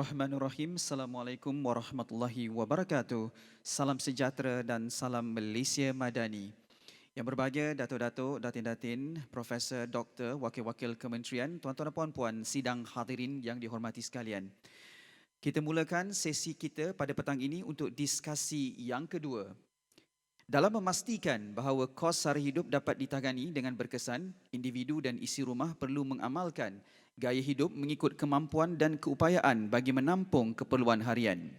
Bismillahirrahmanirrahim. Assalamualaikum warahmatullahi wabarakatuh. Salam sejahtera dan salam Malaysia Madani. Yang berbahagia Datuk-Datuk, Datin-Datin, Profesor, Doktor, Wakil-Wakil Kementerian, Tuan-Tuan dan Puan-Puan, sidang hadirin yang dihormati sekalian. Kita mulakan sesi kita pada petang ini untuk diskusi yang kedua. Dalam memastikan bahawa kos sara hidup dapat ditangani dengan berkesan, individu dan isi rumah perlu mengamalkan gaya hidup mengikut kemampuan dan keupayaan bagi menampung keperluan harian.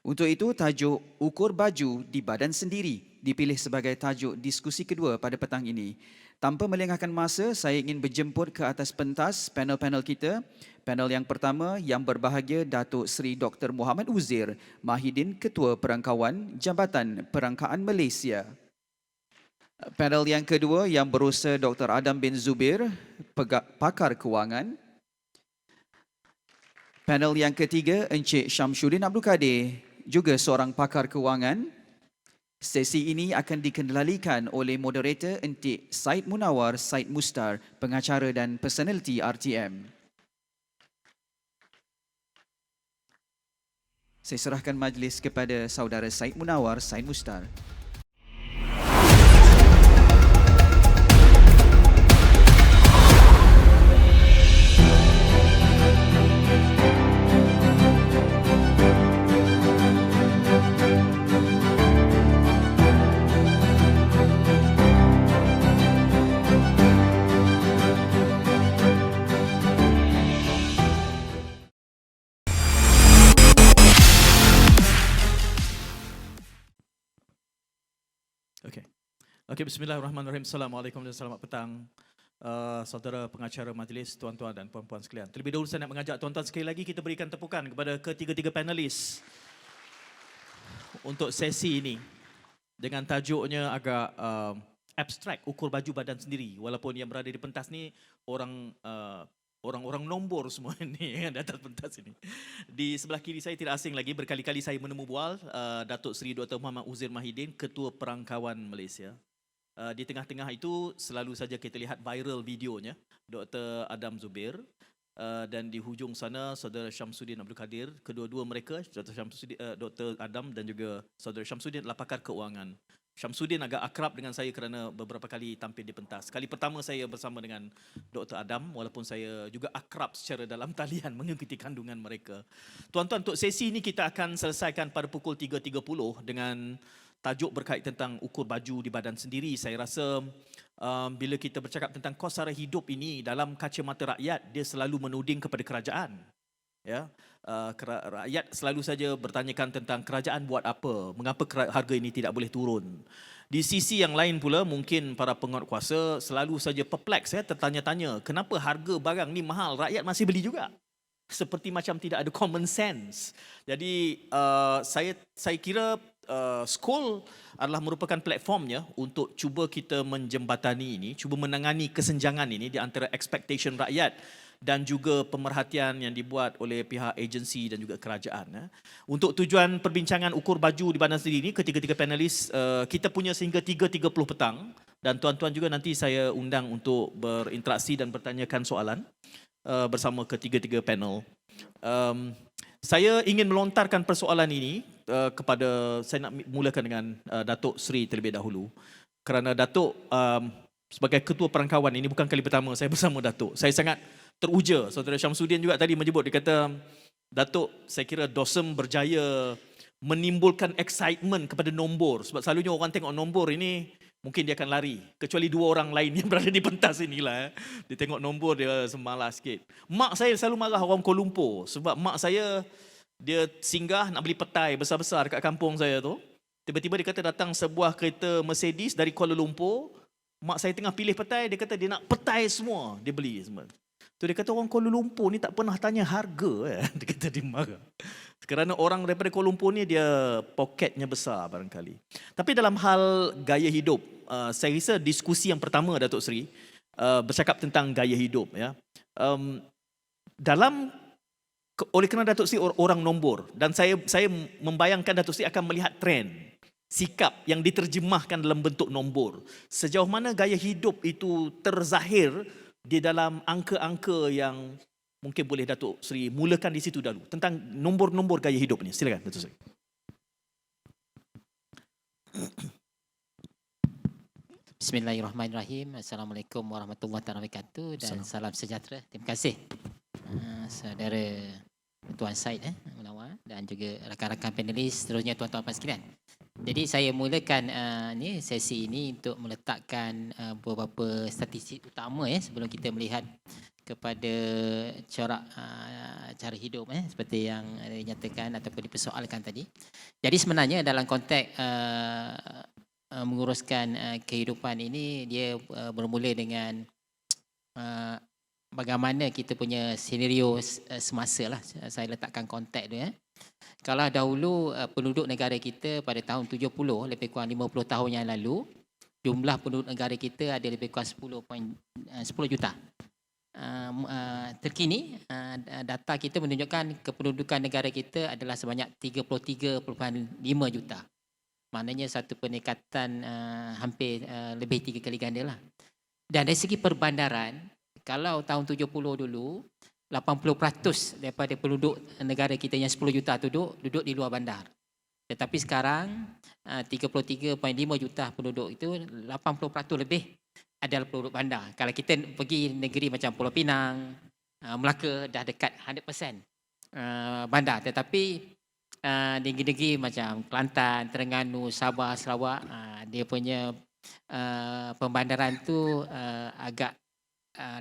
Untuk itu, tajuk ukur baju di badan sendiri dipilih sebagai tajuk diskusi kedua pada petang ini. Tanpa melengahkan masa, saya ingin berjemput ke atas pentas panel-panel kita. Panel yang pertama yang berbahagia Datuk Seri Dr. Muhammad Uzir Mahidin, Ketua Perangkawan Jabatan Perangkaan Malaysia. Panel yang kedua yang berusaha Dr. Adam bin Zubir, pakar kewangan. Panel yang ketiga Encik Syamsuddin Abdul Kadir, juga seorang pakar kewangan. Sesi ini akan dikendalikan oleh moderator Encik Said Munawar Said Mustar, pengacara dan personaliti RTM. Saya serahkan majlis kepada saudara Said Munawar Said Mustar. Okey, bismillahirrahmanirrahim. Assalamualaikum dan selamat petang saudara pengacara majlis, tuan-tuan dan puan-puan sekalian. Terlebih dahulu saya nak mengajak tuan-tuan sekali lagi kita berikan tepukan kepada ketiga-tiga panelis untuk sesi ini dengan tajuknya agak abstrak, ukur baju badan sendiri. Walaupun yang berada di pentas ni orang-orang nombor semua ni yang di atas pentas ini. Di sebelah kiri saya tidak asing lagi, berkali-kali saya menemu bual Datuk Seri Dr. Muhammad Uzir Mahidin, Ketua Perangkawan Malaysia. Di tengah-tengah itu selalu saja kita lihat viral videonya Dr. Adam Zubir, dan di hujung sana Saudara Syamsuddin Abdul Kadir. Kedua-dua mereka, Dr. Adam dan juga Saudara Syamsuddin, adalah pakar keuangan. Syamsuddin agak akrab dengan saya kerana beberapa kali tampil di pentas. Kali pertama saya bersama dengan Dr. Adam, walaupun saya juga akrab secara dalam talian mengikuti kandungan mereka. Tuan-tuan, untuk sesi ini kita akan selesaikan pada pukul 3.30 dengan tajuk berkait tentang ukur baju di badan sendiri. Saya rasa bila kita bercakap tentang kos sara hidup ini, dalam kacamata rakyat, dia selalu menuding kepada kerajaan. Ya, rakyat selalu saja bertanyakan tentang kerajaan buat apa, mengapa harga ini tidak boleh turun. Di sisi yang lain pula, mungkin para penguatkuasa selalu saja perpleks, tertanya-tanya kenapa harga barang ni mahal, rakyat masih beli juga. Seperti macam tidak ada common sense. Jadi saya kira Skol adalah merupakan platformnya untuk cuba kita menjembatani ini, cuba menangani kesenjangan ini di antara expectation rakyat dan juga pemerhatian yang dibuat oleh pihak agensi dan juga kerajaan. Untuk tujuan perbincangan ukur baju di badan sendiri ini, ketiga-tiga panelis kita punya sehingga 3.30 petang, dan tuan-tuan juga nanti saya undang untuk berinteraksi dan bertanyakan soalan bersama ketiga-tiga panel. Saya ingin melontarkan persoalan ini kepada, saya nak mulakan dengan Datuk Seri terlebih dahulu. Kerana Datuk sebagai Ketua Perangkawan, ini bukan kali pertama saya bersama Datuk. Saya sangat teruja. Saudara Syamsuddin juga tadi menyebut, dia kata, Datuk, saya kira Dosem berjaya menimbulkan excitement kepada nombor. Sebab selalunya orang tengok nombor ini, mungkin dia akan lari. Kecuali dua orang lain yang berada di pentas inilah. Dia tengok nombor, dia semalas sikit. Mak saya selalu marah orang Kuala Lumpur. Sebab mak saya, dia singgah nak beli petai besar-besar dekat kampung saya tu. Tiba-tiba dia kata datang sebuah kereta Mercedes dari Kuala Lumpur. Mak saya tengah pilih petai, dia kata dia nak petai semua. Dia beli semua. Tu dia kata orang Kuala Lumpur ni tak pernah tanya harga. Dia kata dia marah. Kerana orang daripada Kuala Lumpur ni dia poketnya besar barangkali. Tapi dalam hal gaya hidup, saya rasa diskusi yang pertama Datuk Seri bercakap tentang gaya hidup. Ya. Oleh kerana Datuk Seri orang nombor, dan saya membayangkan Datuk Seri akan melihat trend, sikap yang diterjemahkan dalam bentuk nombor. Sejauh mana gaya hidup itu terzahir di dalam angka-angka yang Mungkin boleh Datuk Seri mulakan di situ dulu tentang nombor-nombor gaya hidup ni. Silakan Datuk Seri. Bismillahirrahmanirrahim. Assalamualaikum warahmatullahi wabarakatuh dan salam sejahtera. Terima kasih saudara Tuan Said Munawar dan juga rakan-rakan panelis, seterusnya tuan-tuan puan sekalian. Jadi saya mulakan sesi ini untuk meletakkan beberapa statistik utama sebelum kita melihat kepada corak cara hidup seperti yang dinyatakan ataupun dipersoalkan tadi. Jadi sebenarnya dalam konteks menguruskan kehidupan ini, dia bermula dengan bagaimana kita punya senario semasa lah. Saya letakkan konteks tu Kalau dahulu penduduk negara kita pada tahun 70, lebih kurang 50 tahun yang lalu, jumlah penduduk negara kita ada lebih kurang 10 juta. Terkini data kita menunjukkan kependudukan negara kita adalah sebanyak 33.5 juta. Maknanya satu peningkatan hampir lebih 3 kali ganda lah. Dan dari segi perbandaran, kalau tahun 70 dulu, 80% daripada penduduk negara kita yang 10 juta duduk di luar bandar. Tetapi sekarang 33.5 juta penduduk itu, 80% lebih adalah penduduk bandar. Kalau kita pergi negeri macam Pulau Pinang, Melaka, dah dekat 100% bandar. Tetapi negeri-negeri macam Kelantan, Terengganu, Sabah, Sarawak, dia punya pembandaran tu agak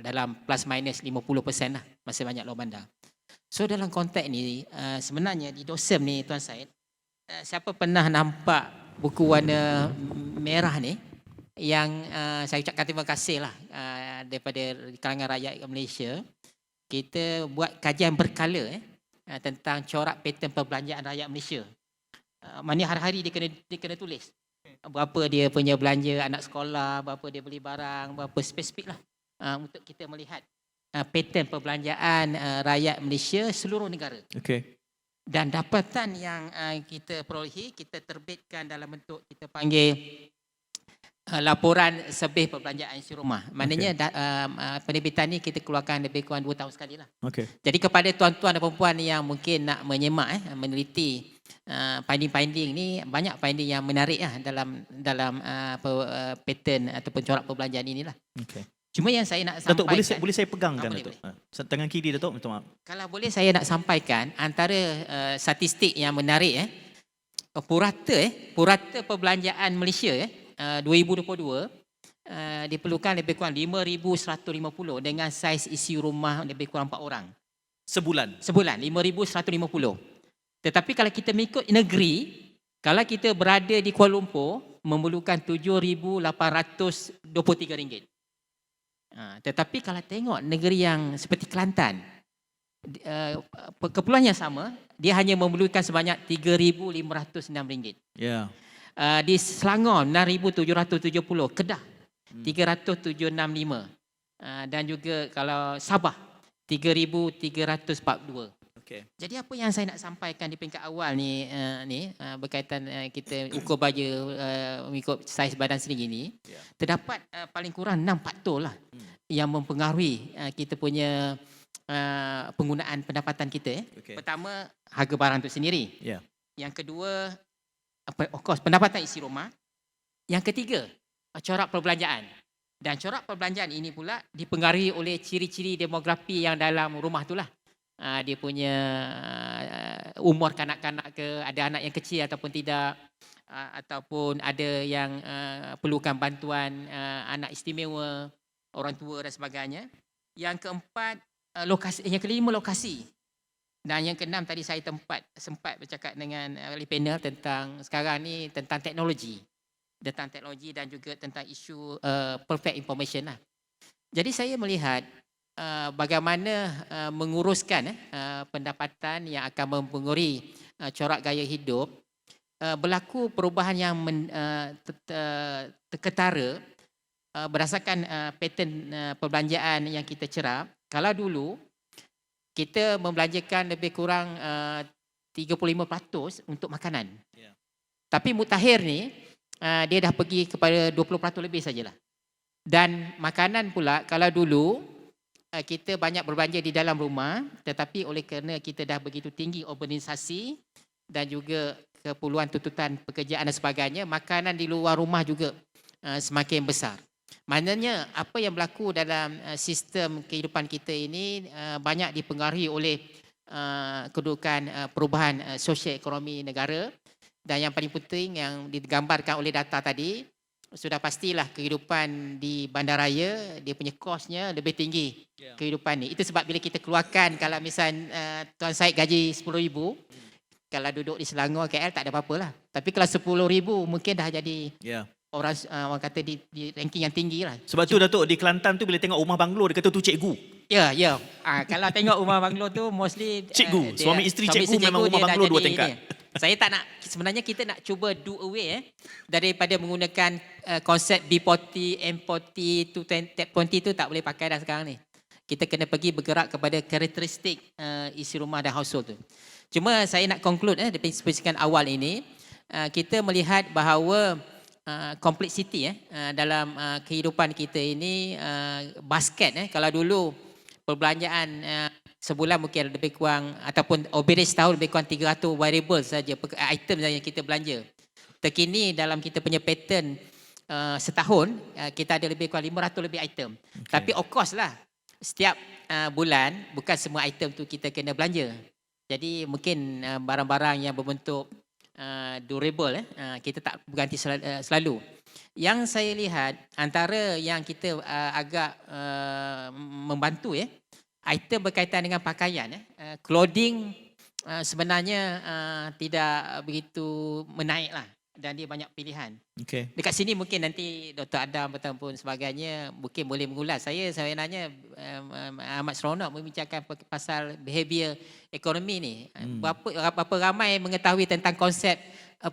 dalam plus minus 50% lah, masih banyak luar bandar. So dalam konteks ni sebenarnya di DOSEM ni Tuan Said, siapa pernah nampak buku warna merah ni yang saya ucapkan terima kasih lah daripada kalangan rakyat Malaysia. Kita buat kajian berkala tentang corak pattern perbelanjaan rakyat Malaysia. Maknanya hari-hari dia kena tulis berapa dia punya belanja anak sekolah, berapa dia beli barang, berapa spesifik lah untuk kita melihat pattern perbelanjaan rakyat Malaysia seluruh negara. Okey. Dan dapatan yang kita perolehi, kita terbitkan dalam bentuk kita panggil laporan sebih perbelanjaan isi rumah. Maknanya penerbitan ni kita keluarkan lebih kurang 2 tahun sekali lah. Okey. Jadi kepada tuan-tuan dan perempuan yang mungkin nak menyemak meneliti finding-finding ni, banyak finding yang menarik dalam pattern ataupun corak perbelanjaan inilah. Okey. Cuma yang saya nak Datuk, sampaikan, boleh saya pegangkan boleh, Datuk? Tangan kiri Datuk, minta maaf. kalau boleh saya nak sampaikan antara statistik yang menarik purata perbelanjaan Malaysia 2022 diperlukan lebih kurang 5,150 dengan saiz isi rumah lebih kurang 4 orang. Sebulan. 5,150. Tetapi kalau kita mengikut negeri, kalau kita berada di Kuala Lumpur, memerlukan RM7,823. Tetapi kalau tengok negeri yang seperti Kelantan, kepulauan yang sama, dia hanya memerlukan sebanyak RM3,506. Ya. Di Selangor 6,770, Kedah 3,765 dan juga kalau Sabah 3,342. Okey. Jadi apa yang saya nak sampaikan di peringkat awal ni berkaitan kita ukur baja mengikut saiz badan sendiri ni, terdapat paling kurang 6 faktor lah yang mempengaruhi kita punya penggunaan pendapatan kita. Okey. Pertama, harga barang itu sendiri. Ya. Yang kedua, of course, pendapatan isi rumah. Yang ketiga, corak perbelanjaan. Dan corak perbelanjaan ini pula dipengaruhi oleh ciri-ciri demografi yang dalam rumah itulah. Dia punya umur kanak-kanak ke, ada anak yang kecil ataupun tidak, ataupun ada yang perlukan bantuan anak istimewa, orang tua dan sebagainya. Yang keempat, lokasi. Yang kelima, lokasi. Dan yang keenam, tadi saya sempat bercakap dengan ahli panel tentang sekarang ni tentang teknologi. Tentang teknologi dan juga tentang isu perfect information lah. Jadi saya melihat bagaimana menguruskan pendapatan yang akan mempengaruhi corak gaya hidup, berlaku perubahan yang terketara berdasarkan pattern perbelanjaan yang kita cerap. Kalau dulu kita membelanjakan lebih kurang 35% untuk makanan. Yeah. Tapi mutakhir ni dia dah pergi kepada 20% lebih sajalah. Dan makanan pula, kalau dulu kita banyak berbelanja di dalam rumah, tetapi oleh kerana kita dah begitu tinggi urbanisasi dan juga keperluan tuntutan pekerjaan dan sebagainya, makanan di luar rumah juga semakin besar. Maknanya apa yang berlaku dalam sistem kehidupan kita ini banyak dipengaruhi oleh kedudukan perubahan sosial ekonomi negara, dan yang paling penting yang digambarkan oleh data tadi, sudah pastilah kehidupan di bandaraya dia punya kosnya lebih tinggi kehidupan ni. Itu sebab bila kita keluarkan, kalau misal Tuan Syed gaji 10,000, kalau duduk di Selangor KL tak ada apa-apa lah. Tapi kalau 10,000 mungkin dah jadi orang kata di ranking yang tinggi lah. Sebab tu Datuk, di Kelantan tu bila tengok rumah banglo dia kata tu cikgu. Ya. Kalau tengok rumah banglo tu mostly Cikgu, suami isteri cikgu memang rumah banglo 2 tingkat. Saya tak nak, sebenarnya kita nak cuba do away daripada menggunakan konsep B40, M40, 220 tu tak boleh pakai dah sekarang ni. Kita kena pergi bergerak kepada karakteristik isi rumah dan household tu. Cuma saya nak conclude dari spesifikan awal ini, kita melihat bahawa kompleksiti dalam kehidupan kita ini, basket kalau dulu perbelanjaan sebulan mungkin lebih kurang, ataupun average setahun lebih kurang 300 variables saja, item saja yang kita belanja. Terkini dalam kita punya pattern setahun kita ada lebih kurang 500 lebih item. Tapi of course lah, setiap bulan bukan semua item tu kita kena belanja. Jadi mungkin barang-barang yang berbentuk durable kita tak berganti selalu. Yang saya lihat antara yang kita agak membantu item berkaitan dengan pakaian, clothing sebenarnya tidak begitu menaik lah, dan dia banyak pilihan. Dekat sini mungkin nanti Dr. Adam ataupun sebagainya mungkin boleh mengulas. Saya sebenarnya amat seronok membincangkan pasal behavior ekonomi ni. Berapa ramai mengetahui tentang konsep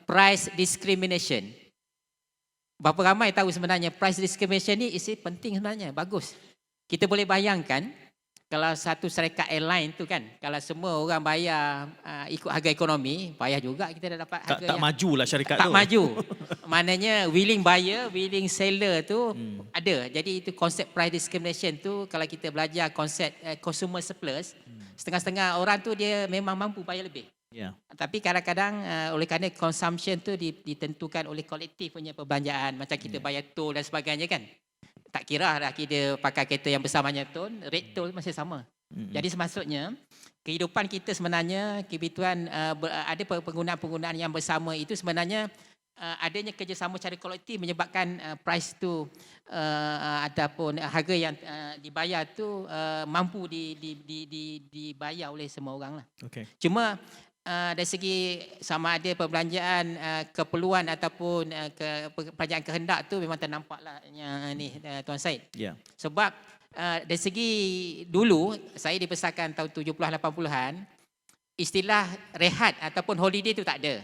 price discrimination? Berapa ramai tahu sebenarnya price discrimination ni penting sebenarnya, bagus. Kita boleh bayangkan kalau satu syarikat airline tu kan, kalau semua orang bayar ikut harga ekonomi, payah juga kita dah dapat harga tak majulah syarikat tu. Tak maju. Maknanya willing buyer, willing seller tu ada. Jadi itu konsep price discrimination tu, kalau kita belajar konsep consumer surplus, setengah-setengah orang tu dia memang mampu bayar lebih. Tapi kadang-kadang oleh kerana consumption tu ditentukan oleh kolektif punya perbelanjaan, macam kita bayar tol dan sebagainya kan. Tak kira dah kita pakai kereta yang besar banyak tol, rate tol masih sama. Jadi semaksudnya kehidupan kita sebenarnya, kebetulan ada penggunaan-penggunaan yang bersama itu sebenarnya adanya kerjasama secara kolektif menyebabkan price tu ataupun harga yang dibayar tu mampu dibayar oleh semua orang lah. Cuma dari segi sama ada perbelanjaan keperluan ataupun perbelanjaan kehendak tu memang ternampaklah yang ni Tuan Syed. Sebab dari segi dulu saya dibesarkan tahun 70-80-an, istilah rehat ataupun holiday tu tak ada.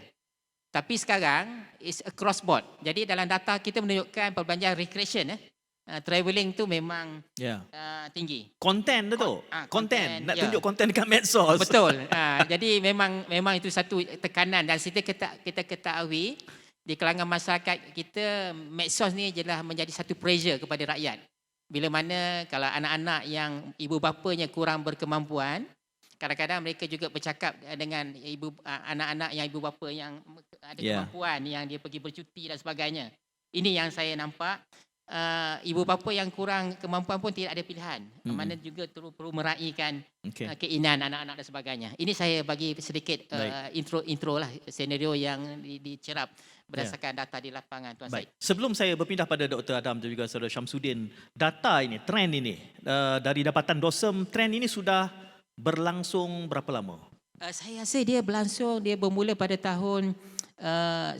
Tapi sekarang is across board. Jadi dalam data kita menunjukkan perbelanjaan recreation travelling tu memang tinggi. Konten tu. Konten. Nak tunjuk konten dekat medsos. Betul. Jadi memang itu satu tekanan, dan kita ketahui di kalangan masyarakat kita, medsos ni jelah menjadi satu pressure kepada rakyat. Bila mana kalau anak-anak yang ibu bapanya kurang berkemampuan, kadang-kadang mereka juga bercakap dengan anak-anak yang ibu bapa yang ada kemampuan, yang dia pergi bercuti dan sebagainya. Ini yang saya nampak. Ibu bapa yang kurang kemampuan pun tidak ada pilihan. Mana juga perlu meraihkan keinginan anak-anak dan sebagainya. Ini saya bagi sedikit intro lah, senario yang dicerap berdasarkan data di lapangan, Tuan Syed. Sebelum saya berpindah pada Dr. Adam dan juga Saudara Syamsuddin, data ini, trend ini dari dapatan DOSEM, trend ini sudah berlangsung berapa lama? Saya rasa dia bermula pada tahun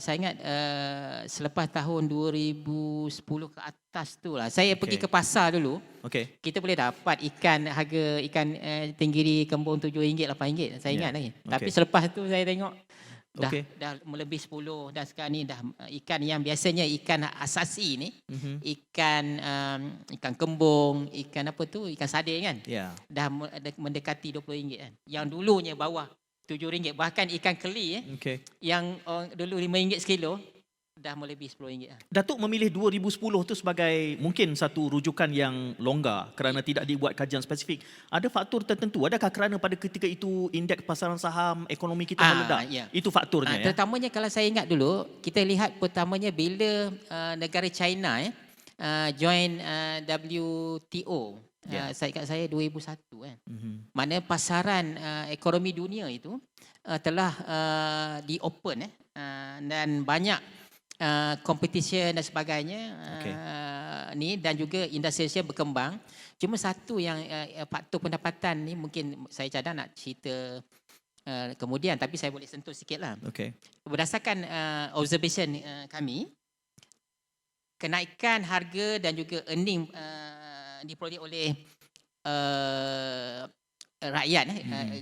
saya ingat selepas tahun 2010 ke atas tu lah. Saya pergi ke pasar dulu. Kita boleh dapat harga ikan tenggiri kembung RM7, RM8. Saya ingat lagi. Tapi selepas tu saya tengok dah melebihi 10, dan sekarang ni dah ikan yang biasanya ikan asasi ni, ikan kembung, ikan apa tu, ikan sardin kan. Dah mendekati RM20 kan. Yang dulunya bawah RM7. Bahkan ikan keli yang dulu RM5 sekilo dah melebihi RM10 lah. Datuk memilih 2010 tu sebagai mungkin satu rujukan yang longgar kerana tidak dibuat kajian spesifik. Ada faktor tertentu? Adakah kerana pada ketika itu indeks pasaran saham ekonomi kita meledak? Ya. Itu faktornya ya. Terutamanya kalau saya ingat dulu, kita lihat pertamanya bila negara China join WTO. Saya ingat saya 2001 kan. Mana pasaran ekonomi dunia itu telah di-open dan banyak competition dan sebagainya ni, dan juga industri berkembang. Cuma satu yang faktor pendapatan ni mungkin saya cadang nak cerita kemudian, tapi saya boleh sentuh sikit lah. Berdasarkan observation kami, kenaikan harga dan juga earning diperoleh oleh rakyat,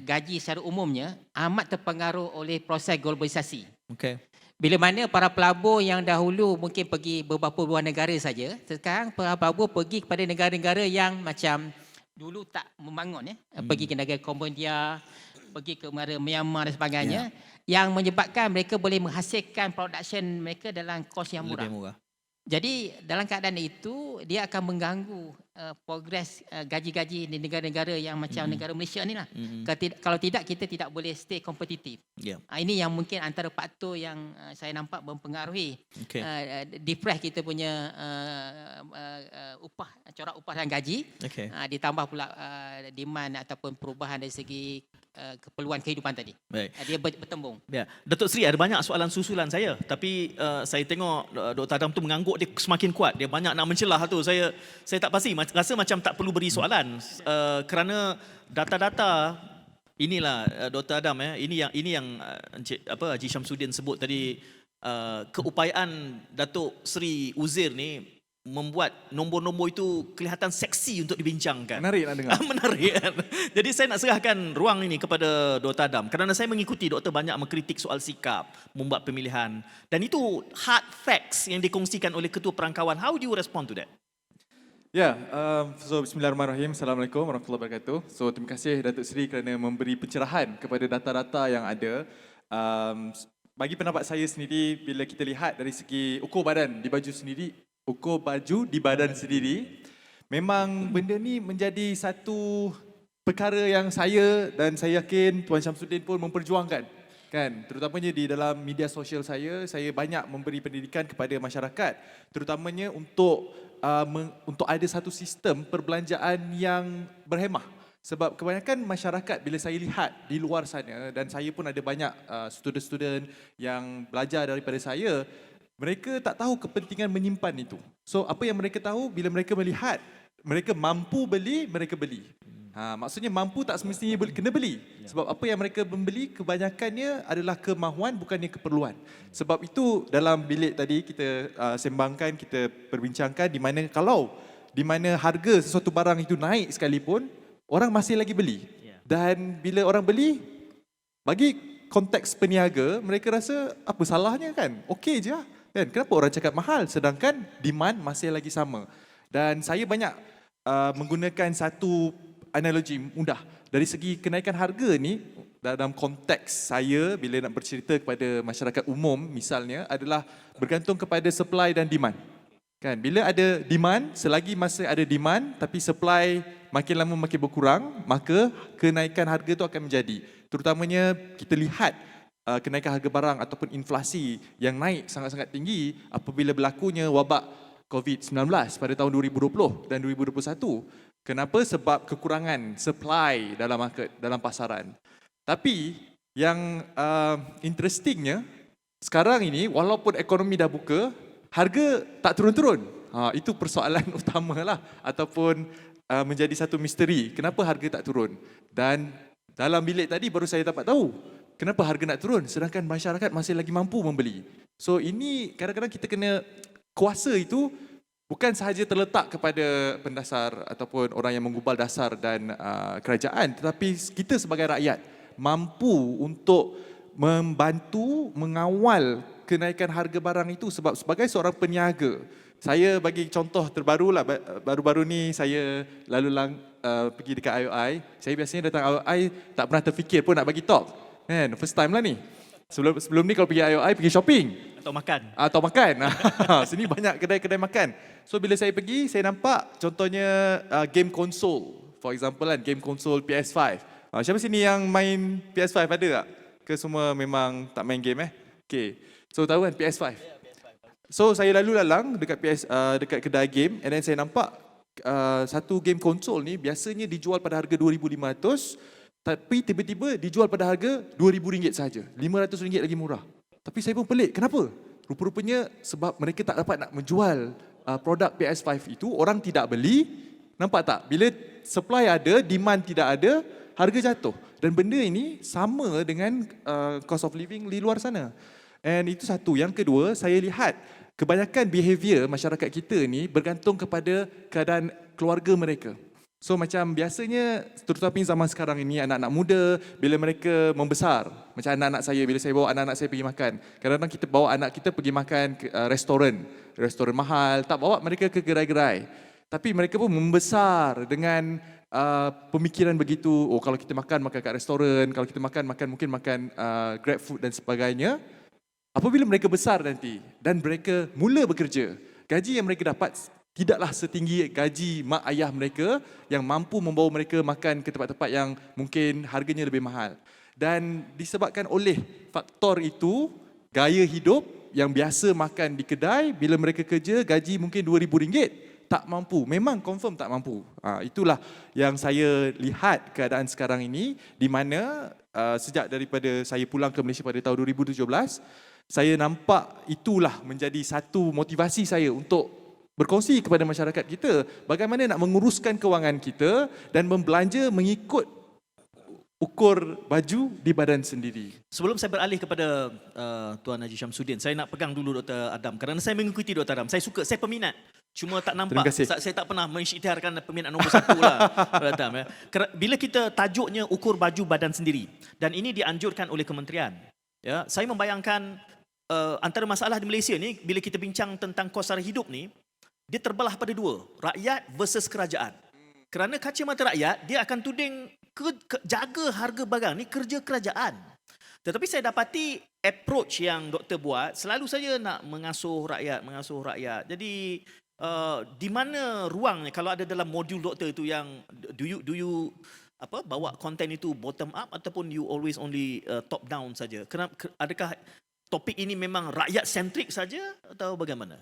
gaji secara umumnya amat terpengaruh oleh proses globalisasi. Bila mana para pelabur yang dahulu mungkin pergi beberapa buah negara saja, sekarang para pelabur pergi kepada negara-negara yang macam dulu tak membangun, pergi ke negara Cambodia, pergi ke negara Myanmar dan sebagainya, yang menyebabkan mereka boleh menghasilkan production mereka dalam kos yang murah. Lebih murah. Jadi dalam keadaan itu dia akan mengganggu progres gaji-gaji di negara-negara yang macam negara Malaysia ni lah. Kalau tidak, kita tidak boleh stay kompetitif. Ini yang mungkin antara faktor yang saya nampak mempengaruhi depress kita punya upah, corak upah dan gaji. Ditambah pula demand ataupun perubahan dari segi keperluan kehidupan tadi. Dia bertembung. Datuk Seri, ada banyak soalan susulan saya, tapi saya tengok Dr. Adam tu mengangguk dia semakin kuat. Dia banyak nak mencelah tu. Saya tak pasti, rasa macam tak perlu beri soalan kerana data-data inilah Dr. Adam ini yang Encik Haji Syamsuddin sebut tadi, keupayaan Datuk Seri Uzir ni membuat nombor-nombor itu kelihatan seksi untuk dibincangkan. Menarik nak dengar. Menarik kan? Jadi saya nak serahkan ruang ini kepada Dr. Adam kerana saya mengikuti doktor banyak mengkritik soal sikap, membuat pemilihan, dan itu hard facts yang dikongsikan oleh Ketua Perangkawan. How do you respond to that? So bismillahirrahmanirrahim. Assalamualaikum warahmatullahi wabarakatuh. So terima kasih Datuk Seri kerana memberi pencerahan kepada data-data yang ada. Bagi pendapat saya sendiri, bila kita lihat dari segi ukur badan di baju sendiri, ukur baju di badan sendiri, memang benda ni menjadi satu perkara yang saya dan saya yakin Tuan Syamsuddin pun memperjuangkan, kan? Terutamanya di dalam media sosial saya banyak memberi pendidikan kepada masyarakat, terutamanya untuk ada satu sistem perbelanjaan yang berhemah. Sebab kebanyakan masyarakat bila saya lihat di luar sana, dan saya pun ada banyak student-student yang belajar daripada saya, mereka tak tahu kepentingan menyimpan itu. So apa yang mereka tahu, bila mereka melihat mereka mampu beli, mereka beli. Maksudnya mampu tak semestinya kena beli. Sebab apa yang mereka membeli kebanyakannya adalah kemahuan, bukannya keperluan. Sebab itu dalam bilik tadi kita sembangkan, kita perbincangkan di mana harga sesuatu barang itu naik sekalipun, orang masih lagi beli. Dan bila orang beli, bagi konteks peniaga, mereka rasa apa salahnya kan? Okey je lah. Kan? Kenapa orang cakap mahal sedangkan demand masih lagi sama? Dan saya banyak menggunakan satu analogi mudah. Dari segi kenaikan harga ni, dalam konteks saya bila nak bercerita kepada masyarakat umum misalnya, adalah bergantung kepada supply dan demand. Kan? Bila ada demand, selagi masih ada demand tapi supply makin lama makin berkurang, maka kenaikan harga itu akan menjadi. Terutamanya kita lihat kenaikan harga barang ataupun inflasi yang naik sangat-sangat tinggi apabila berlakunya wabak COVID-19 pada tahun 2020 dan 2021. Kenapa? Sebab kekurangan supply dalam market, dalam pasaran. Tapi yang interestingnya, sekarang ini walaupun ekonomi dah buka, harga tak turun-turun. Itu persoalan utamalah ataupun menjadi satu misteri. Kenapa harga tak turun? Dan dalam bilik tadi baru saya dapat tahu kenapa harga nak turun sedangkan masyarakat masih lagi mampu membeli. So ini kadang-kadang kita kena, kuasa itu bukan sahaja terletak kepada pendasar ataupun orang yang menggubal dasar dan kerajaan, tetapi kita sebagai rakyat mampu untuk membantu mengawal kenaikan harga barang itu. Sebab sebagai seorang peniaga, saya bagi contoh terbaru lah, baru-baru ni saya pergi dekat IOI. Saya biasanya datang IOI tak pernah terfikir pun nak bagi talk. Kan? First time lah ni. Sebelum ni kalau pergi IOI, pergi shopping. Atau makan. Atau makan. Sini banyak kedai-kedai makan. So bila saya pergi, saya nampak contohnya game konsol. For example kan, game konsol PS5. Siapa sini yang main PS5 ada tak? Ke semua memang tak main game Okay. So tahu kan PS5? So saya lalu lalang dekat kedai game and then saya nampak satu game konsol ni biasanya dijual pada harga 2,500 tapi tiba-tiba dijual pada harga RM2,000 saja. RM500 lagi murah. Tapi saya pun pelik, kenapa? Rupa-rupanya sebab mereka tak dapat nak menjual produk PS5 itu, orang tidak beli. Nampak tak? Bila supply ada, demand tidak ada, harga jatuh. Dan benda ini sama dengan cost of living di luar sana. And itu satu. Yang kedua, saya lihat kebanyakan behavior masyarakat kita ni bergantung kepada keadaan keluarga mereka. So macam biasanya, terutama zaman sekarang ini, anak-anak muda bila mereka membesar, macam anak-anak saya, bila saya bawa anak-anak saya pergi makan, kadang-kadang kita bawa anak kita pergi makan ke restoran mahal, tak bawa mereka ke gerai-gerai. Tapi mereka pun membesar dengan pemikiran begitu, oh kalau kita makan kat restoran, kalau kita makan mungkin makan grab food dan sebagainya. Apabila mereka besar nanti dan mereka mula bekerja, gaji yang mereka dapat tidaklah setinggi gaji mak ayah mereka yang mampu membawa mereka makan ke tempat-tempat yang mungkin harganya lebih mahal. Dan disebabkan oleh faktor itu, gaya hidup yang biasa makan di kedai, bila mereka kerja gaji mungkin RM2,000, tak mampu. Memang confirm tak mampu. Itulah yang saya lihat keadaan sekarang ini, di mana sejak daripada saya pulang ke Malaysia pada tahun 2017, saya nampak itulah menjadi satu motivasi saya untuk berkongsi kepada masyarakat kita bagaimana nak menguruskan kewangan kita dan membelanja mengikut ukur baju di badan sendiri. Sebelum saya beralih kepada Tuan Haji Syamsuddin, saya nak pegang dulu Dr. Adam kerana saya mengikuti Dr. Adam. Saya suka, saya peminat. Cuma tak nampak, saya tak pernah mengisytiharkan peminat nombor 1 lah. Adam, ya. Bila kita tajuknya ukur baju badan sendiri dan ini dianjurkan oleh kementerian, ya, saya membayangkan antara masalah di Malaysia ni bila kita bincang tentang kos sara hidup ni, dia terbelah pada dua, rakyat versus kerajaan. Kerana kacamata rakyat, dia akan tuding jaga harga barang ni kerja kerajaan. Tetapi saya dapati approach yang doktor buat, selalu saja nak mengasuh rakyat. Jadi di mana ruangnya kalau ada dalam modul doktor itu yang do you bawa konten itu bottom up ataupun you always only top down saja? Adakah topik ini memang rakyat sentrik saja atau bagaimana?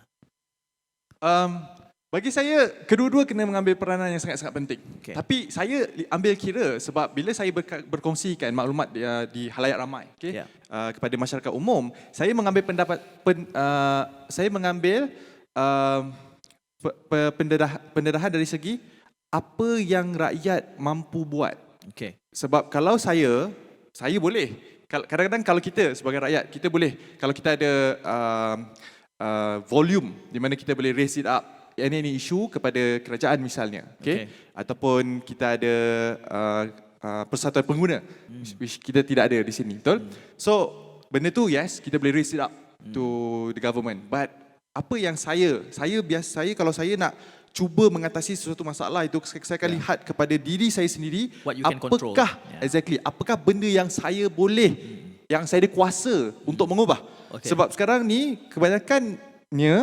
Bagi saya, kedua-dua kena mengambil peranan yang sangat-sangat penting. Okay. Tapi saya ambil kira sebab bila saya berkongsikan maklumat di halayak ramai kepada masyarakat umum, saya mengambil pendedahan dari segi apa yang rakyat mampu buat. Okay. Sebab kalau saya boleh. Kadang-kadang kalau kita sebagai rakyat, kita boleh, kalau kita ada volume di mana kita boleh raise it up any issue kepada kerajaan misalnya, okay? Ataupun kita ada persatuan pengguna which kita tidak ada di sini, betul? So benda tu yes, kita boleh raise it up to the government, but apa yang saya kalau saya nak cuba mengatasi sesuatu masalah itu, saya akan lihat kepada diri saya sendiri, apakah benda yang saya boleh, yang saya ada kuasa untuk mengubah. Sebab sekarang ni kebanyakannya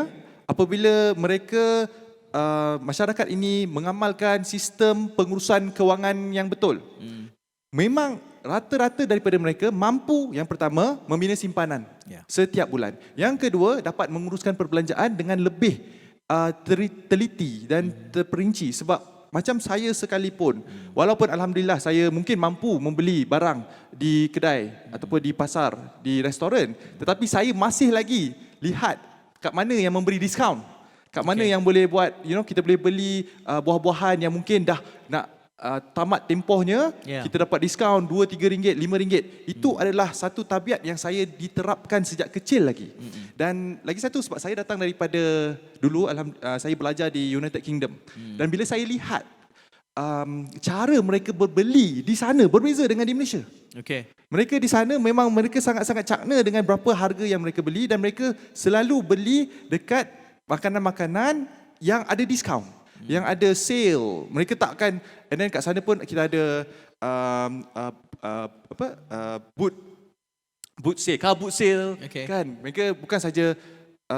apabila mereka masyarakat ini mengamalkan sistem pengurusan kewangan yang betul, memang rata-rata daripada mereka mampu, yang pertama, membina simpanan setiap bulan. Yang kedua, dapat menguruskan perbelanjaan dengan lebih teliti dan terperinci. Sebab macam saya sekalipun, walaupun alhamdulillah saya mungkin mampu membeli barang di kedai ataupun di pasar, di restoran, tetapi saya masih lagi lihat kat mana yang memberi diskaun, kat mana yang boleh buat, kita boleh beli buah-buahan yang mungkin dah nak tamat tempohnya, kita dapat diskaun RM2, RM3, RM5. Itu adalah satu tabiat yang saya diterapkan sejak kecil lagi. Dan lagi satu, sebab saya datang daripada dulu, saya belajar di United Kingdom. Dan bila saya lihat cara mereka berbeli di sana berbeza dengan di Malaysia. Mereka di sana memang mereka sangat-sangat cakna dengan berapa harga yang mereka beli, dan mereka selalu beli dekat makanan-makanan yang ada diskaun, yang ada sale. Mereka takkan, and then kat sana pun kita ada booth boot sale, car boot sale, Okey. kan? Mereka bukan saja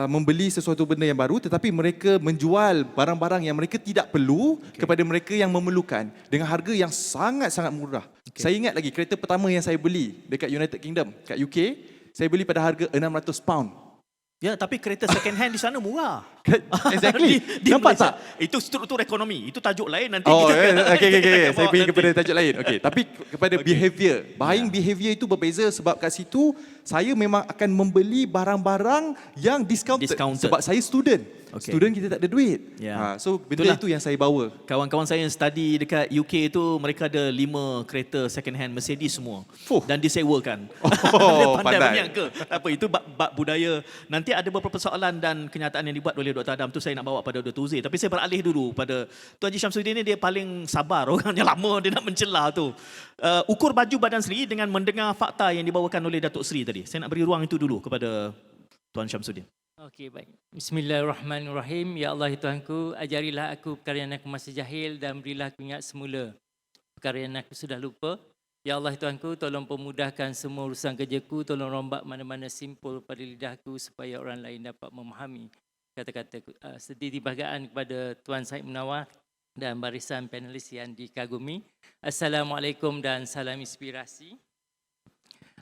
membeli sesuatu benda yang baru, tetapi mereka menjual barang-barang yang mereka tidak perlu kepada mereka yang memerlukan dengan harga yang sangat-sangat murah. Saya ingat lagi kereta pertama yang saya beli dekat United Kingdom, kat UK, saya beli pada harga £600. Ya, tapi kereta second hand di sana murah. Exactly. Di Nampak Malaysia. tak? Itu struktur ekonomi. Itu tajuk lain nanti Oh, kita okey. kita Saya bawa pergi nanti. kepada tajuk lain. Okey, tapi kepada behavior. Buying behavior itu berbeza sebab kat situ saya memang akan membeli barang-barang yang discounted. Discounted. Sebab saya student. Okey. Student kita tak ada duit. Ya. So benda Itulah. itu yang saya bawa. Kawan-kawan saya yang study dekat UK tu, mereka ada 5 kereta second hand Mercedes semua. Fuh. Dan disewakan. Oh, Dia pandai pandai. berniaga. Tak apa, itu bab budaya. Nanti ada beberapa soalan dan kenyataan yang dibuat oleh Dr. Adam tu saya nak bawa pada Dr. Uzair. Tapi saya beralih dulu pada Tuan Haji Syamsuddin ni, dia paling sabar orangnya, lama dia nak mencela tu. Ukur baju badan Sri dengan mendengar fakta yang dibawakan oleh Datuk Sri tadi. Saya nak beri ruang itu dulu kepada Tuan Syamsuddin. Okey, baik. Bismillahirrahmanirrahim. Ya Allah, ya Tuhanku, ajarilah aku perkara yang aku masih jahil dan berilah aku ingat semula perkara yang aku sudah lupa. Ya Allah, ya Tuhanku, tolong pemudahkan semua urusan kerjaku, tolong rombak mana-mana simpul pada lidahku supaya orang lain dapat memahami kata-kataku. Sedih dibanggaan kepada Tuan Syed Munawar dan barisan panelis yang dikagumi. Assalamualaikum dan salam inspirasi.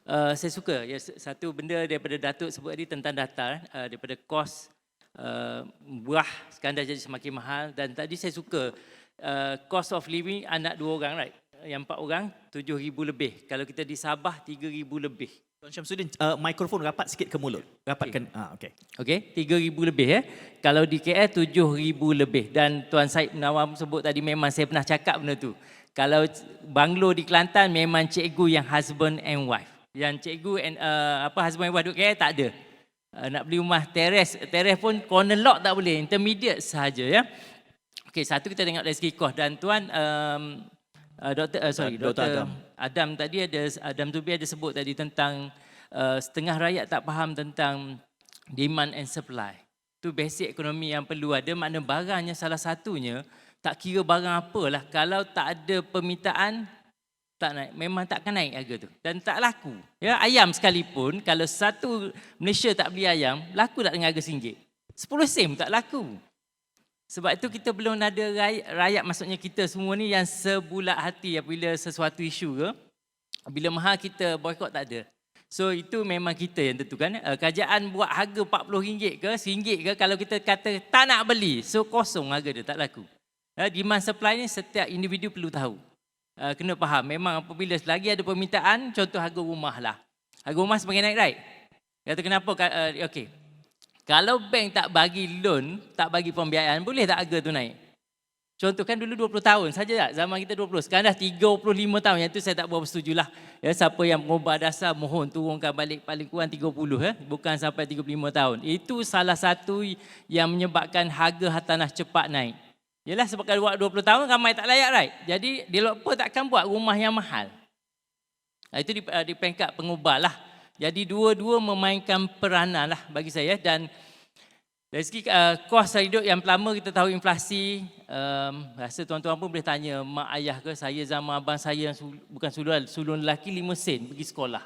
Saya suka satu benda daripada Datuk sebut tadi tentang data, daripada kos buah sekarang dah jadi semakin mahal, dan tadi saya suka cost of living anak 2 orang, right? Yang 4 orang 7,000 lebih. Kalau kita di Sabah 3,000 lebih. Tuan Syamsuddin, mikrofon rapat sikit ke mulut. Rapatkan. Okey. Okey, 3,000 lebih ya. Kalau di KL 7,000 lebih, dan Tuan Syed Munawar sebut tadi memang saya pernah cakap benda tu. Kalau banglo di Kelantan memang cikgu yang husband and wife. Yang cikgu and husband and wife duduk KL tak ada. Nak beli rumah teres pun corner lot tak boleh, intermediate sahaja ya. Okey, satu kita tengok dari segi kos, dan Tuan Dr. Adam tadi Adam Zubir ada sebut tadi tentang setengah rakyat tak faham tentang demand and supply. Itu basic ekonomi yang perlu ada, makna barangnya salah satunya, tak kira barang apalah, kalau tak ada permintaan tak naik, memang takkan naik harga tu dan tak laku. Ya, ayam sekalipun kalau satu Malaysia tak beli ayam, laku tak dengan harga RM1. 10 sen tak laku. Sebab itu kita belum ada rakyat, maksudnya kita semua ni yang sebulat hati apabila sesuatu isu ke, bila mahal kita boykot tak ada. So itu memang kita yang tentukan. Kerajaan buat harga RM40 ke RM1 ke, kalau kita kata tak nak beli, so kosong harga dia, tak laku. Demand supply ni setiap individu perlu tahu. Kena faham, memang apabila selagi ada permintaan, contoh harga rumah lah. Harga rumah semakin naik, right? Kata kenapa? Okey. Kalau bank tak bagi loan, tak bagi pembiayaan, boleh tak harga tu naik? Contoh kan dulu 20 tahun saja tak? Zaman kita 20. Sekarang dah 35 tahun. Yang tu saya tak berapa setujulah. Ya, siapa yang mengubah dasar, mohon turunkan balik paling kurang 30. Bukan sampai 35 tahun. Itu salah satu yang menyebabkan harga hartanah cepat naik. Yalah, sebab kalau buat 20 tahun ramai tak layak, right? Jadi developer takkan buat rumah yang mahal. Itu di peringkat pengubah lah. Jadi dua-dua memainkan peranan lah bagi saya. Dan dari segi kos hidup yang pertama, kita tahu inflasi. Rasa tuan-tuan pun boleh tanya mak ayah ke, saya zaman abang saya yang bukan sulung lelaki 5 sen pergi sekolah.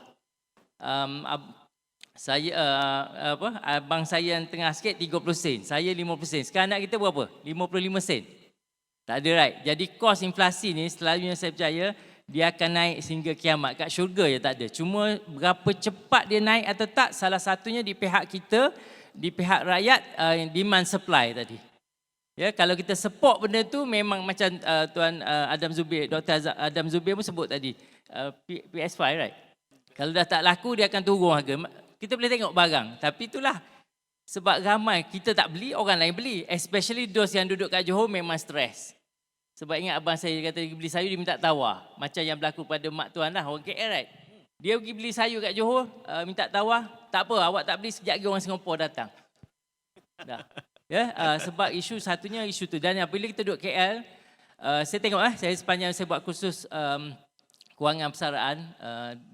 Abang saya yang tengah sikit 30 sen, saya 50 sen. Sekarang anak kita berapa? 55 sen. Tak ada, right? Jadi kos inflasi ni selalunya saya percaya dia akan naik sehingga kiamat. Kat syurga je tak ada. Cuma berapa cepat dia naik atau tak, salah satunya di pihak kita, di pihak rakyat, demand supply tadi. Ya, kalau kita support benda tu, memang macam Tuan Adam Zubir, Dr. Adam Zubir pun sebut tadi, PS5, right? Kalau dah tak laku, dia akan turun harga. Kita boleh tengok barang, tapi itulah sebab ramai kita tak beli, orang lain beli. Especially those yang duduk kat Johor memang stres. Sebab ingat abang saya kata beli sayur, dia minta tawar. Macam yang berlaku pada mak tuan lah, orang KL, right? Dia pergi beli sayur kat Johor, minta tawar. Tak apa, awak tak beli, sekejap lagi orang Singapura datang. Dah. Ya, sebab isu satunya isu tu. Dan apabila kita duduk KL, saya tengok saya sepanjang saya buat kursus kewangan persaraan,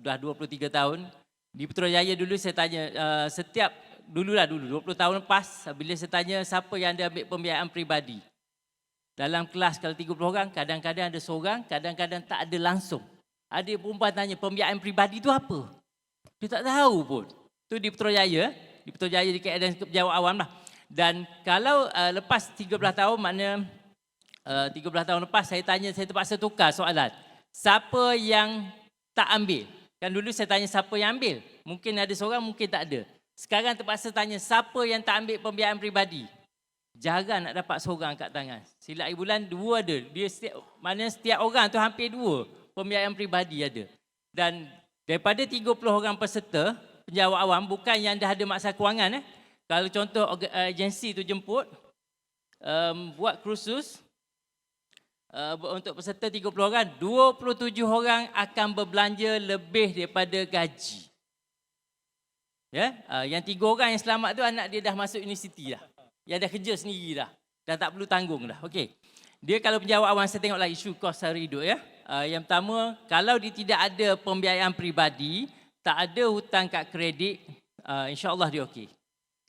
dah 23 tahun. Di Putrajaya dulu saya tanya, dulu 20 tahun lepas, bila saya tanya siapa yang ada ambil pembiayaan peribadi. Dalam kelas kalau 30 orang, kadang-kadang ada seorang, kadang-kadang tak ada langsung. Ada perempuan tanya, pembiayaan peribadi itu apa? Dia tak tahu pun. Tu di Putrajaya, di Putrajaya di KL dan Jawab Awam lah. Dan kalau lepas 13 tahun, makna 13 tahun lepas saya terpaksa tukar soalan. Siapa yang tak ambil? Kan dulu saya tanya siapa yang ambil. Mungkin ada seorang, mungkin tak ada. Sekarang terpaksa tanya siapa yang tak ambil pembiayaan peribadi. Jarang nak dapat seorang angkat tangan. Silap bulan 2 ada. Dia setiap orang tu hampir 2 pembiayaan peribadi ada. Dan daripada 30 orang peserta penjawab awam, bukan yang dah ada masalah kewangan. Kalau contoh agensi tu jemput, buat kursus untuk peserta 30 orang, 27 orang akan berbelanja lebih daripada gaji. Ya, yang 3 orang yang selamat tu anak dia dah masuk universiti dah. Yang dah kerja sendiri dah. Dah tak perlu tanggung dah. Okey. Dia kalau penjawab awam saya tengoklah isu kos sehari hidup ya. Yang pertama, kalau dia tidak ada pembiayaan peribadi, tak ada hutang kad kredit, insya-Allah dia okey.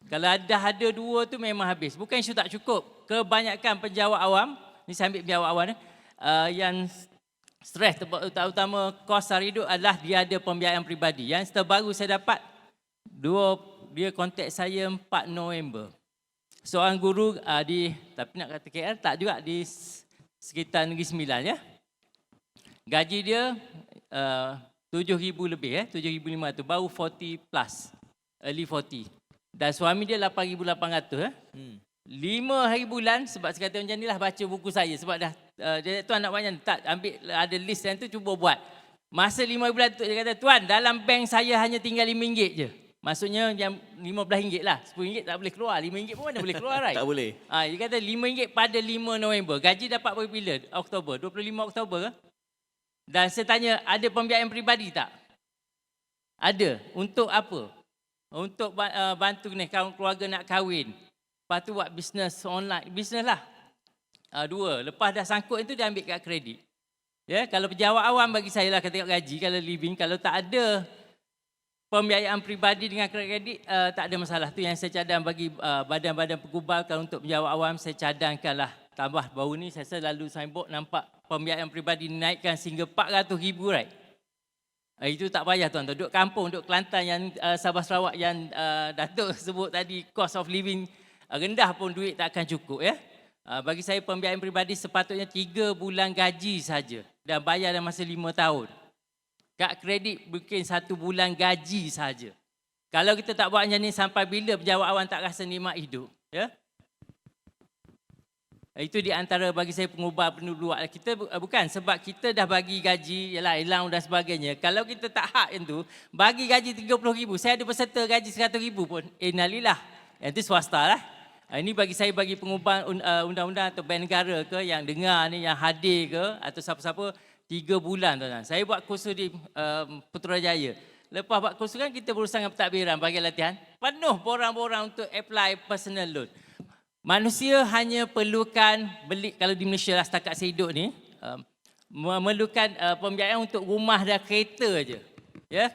Kalau dah ada 2 tu memang habis. Bukan isu tak cukup. Kebanyakan penjawab awam, ni saya ambil penjawab awam yang stres terutama kos sehari hidup adalah dia ada pembiayaan peribadi. Yang terbaru saya dapat dia kontak saya 4 November. Seorang guru tapi nak kata KL tak juga, di sekitar Negeri Sembilan ya. Gaji dia 7,000 lebih 7,500, baru 40 plus, early 40. Dan suami dia 8,800 5 hari bulan, sebab saya kata macam ni lah, baca buku saya sebab dah dia tu anak banyak tak ambil ada list yang tu, cuba buat. Masa 5 hari bulan tu dia kata, "Tuan, dalam bank saya hanya tinggal RM5 je." Maksudnya yang RM15 lah. RM10 tak boleh keluar. RM5 pun mana boleh keluar, right? Tak boleh. Dia kata RM5 pada 5 November. Gaji dapat bila? Oktober. 25 Oktober. Dan saya tanya, ada pembiayaan peribadi tak? Ada. Untuk apa? Untuk bantu ni kawan keluarga nak kahwin. Lepas tu buat bisnes online. Bisnes lah. 2. Lepas dah sangkut itu dia ambil kad kredit. Ya, kalau penjawab awam bagi saya lah, tengok gaji, kalau living, kalau tak ada pembiayaan peribadi dengan kredit, tak ada masalah. Tu yang saya cadang bagi badan-badan penggubal. Kalau untuk penjawab awam, saya cadangkanlah. Tambah baru ni saya selalu signboard nampak pembiayaan peribadi naikkan sehingga RM400,000, right? Itu tak payah tuan-tuan. Duduk kampung, duduk Kelantan yang Sabah Sarawak yang Datuk sebut tadi, cost of living rendah pun duit tak akan cukup ya. Bagi saya pembiayaan peribadi sepatutnya 3 bulan gaji saja dan bayar dalam masa 5 tahun. Kad kredit mungkin 1 bulan gaji saja. Kalau kita tak buat macam ni, sampai bila penjawab awam tak rasa nikmat hidup? Ya? Itu di antara bagi saya pengubah penduduk. Kita bukan sebab kita dah bagi gaji, yalah hilang dan sebagainya. Kalau kita tak hak yang tu, bagi gaji RM30,000. Saya ada peserta gaji RM100,000 pun. Nalilah. Yang itu swasta lah. Ini bagi saya bagi pengubah undang-undang atau bank negara ke yang dengar ni, yang hadir ke atau siapa-siapa, 3 bulan tuan-tuan. Saya buat kursus di Putrajaya. Lepas buat kursus kan kita berurusan dengan pentadbiran bagi latihan. Penuh borang-borang untuk apply personal loan. Manusia hanya perlukan beli, kalau di Malaysia lah setakat saya hidup ni, memerlukan pembiayaan untuk rumah dan kereta aja. Ya,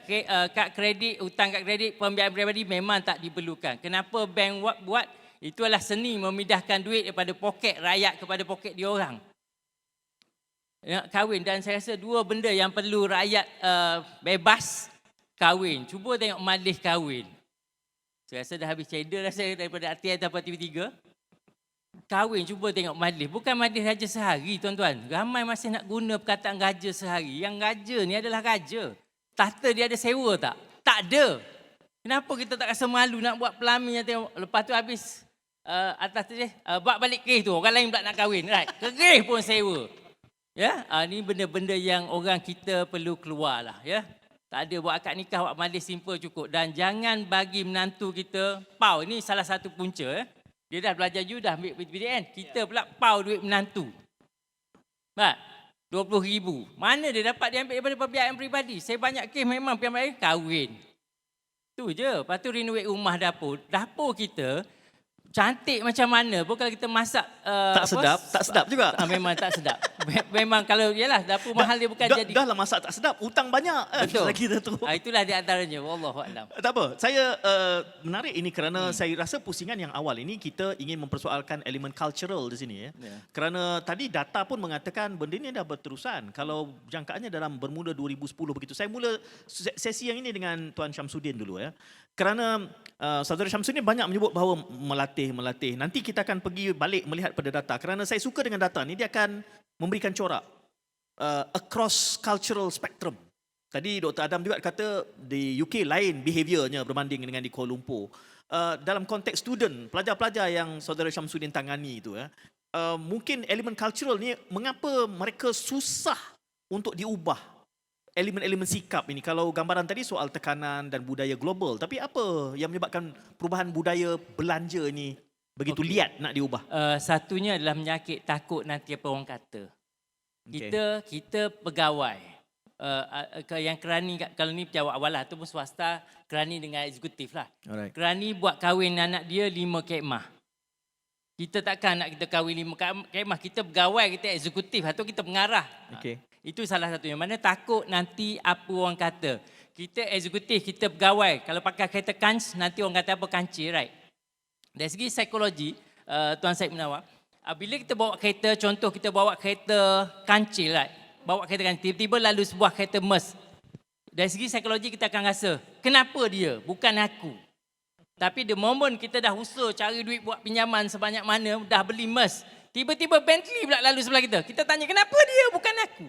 kad kredit, hutang kad kredit, pembiayaan peribadi memang tak diperlukan. Kenapa bank buat? Itu adalah seni memindahkan duit daripada poket rakyat kepada poket diorang. Nak kahwin, dan saya rasa 2 benda yang perlu rakyat bebas, kahwin. Cuba tengok majlis kahwin. Saya rasa dah habis cedera dah saya daripada RTI atau TV3. Kahwin, cuba tengok majlis. Bukan majlis raja sehari tuan-tuan. Ramai masih nak guna perkataan raja sehari. Yang raja ni adalah raja. Tahta dia ada sewa tak? Tak ada. Kenapa kita tak rasa malu nak buat pelamin yang tengok. Lepas tu habis atas tu buat balik kes tu. Orang lain pula nak kahwin. Right? Kes pun sewa. Ya, ni benda-benda yang orang kita perlu keluar lah. Ya, tak ada buat akad nikah, buat majlis simple cukup. Dan jangan bagi menantu kita pau. Ini salah satu punca. Dia dah belajar you, dah ambil PTN. Kita pula pau duit menantu. Baik, 20,000. Mana dia dapat? Dia ambil daripada pembiayaan peribadi. Saya banyak kes memang pembiayaan kahwin. Tu je. Lepas tu renovate rumah dapur. Dapur kita cantik macam mana pun kalau kita masak Tak sedap juga. Memang tak sedap. Memang kalau yalah dapur mahal dia bukan jadi. Dah lah masak tak sedap, hutang banyak. Betul. Lagi kita tu. Itulah di antaranya. Wallahu a'lam. Tak apa, saya menarik ini kerana saya rasa pusingan yang awal ini kita ingin mempersoalkan elemen cultural di sini. Kerana tadi data pun mengatakan benda ini dah berterusan. Kalau jangkaannya dalam bermula 2010 begitu. Saya mula sesi yang ini dengan Tuan Syamsuddin dulu. Kerana Saudara Syamsuddin banyak menyebut bahawa melatih. Nanti kita akan pergi balik melihat pada data. Kerana saya suka dengan data ni, dia akan memberikan corak across cultural spectrum. Tadi Dr. Adam juga kata di UK lain behaviournya berbanding dengan di Kuala Lumpur. Dalam konteks student, pelajar-pelajar yang Saudara Syamsuddin tangani itu, mungkin elemen cultural ni mengapa mereka susah untuk diubah elemen-elemen sikap ini. Kalau gambaran tadi soal tekanan dan budaya global, tapi apa yang menyebabkan perubahan budaya belanja ini begitu liat nak diubah? Satunya adalah menyakit takut nanti apa orang kata. Kita pegawai yang kerani, kalau ni pejabat awal lah, tu pun swasta kerani dengan eksekutif lah. Alright. Kerani buat kahwin anak dia 5 kemah. Kita takkan nak kita kahwin 5 kemah. Kita pegawai, kita eksekutif atau kita pengarah. Okay. Itu salah satunya. Mana takut nanti apa orang kata. Kita eksekutif, kita pegawai. Kalau pakai kereta kanc, nanti orang kata apa kancil, right? Dari segi psikologi, Tuan Syed Munawar, bila kita bawa kereta, contoh kita bawa kereta kancil, right? Bawa kereta kancil, tiba-tiba lalu sebuah kereta MERS. Dari segi psikologi kita akan rasa, kenapa dia? Bukan aku. Tapi the moment kita dah usaha cari duit buat pinjaman sebanyak mana, dah beli MERS, tiba-tiba Bentley pula lalu sebelah kita. Kita tanya, kenapa dia? Bukan aku.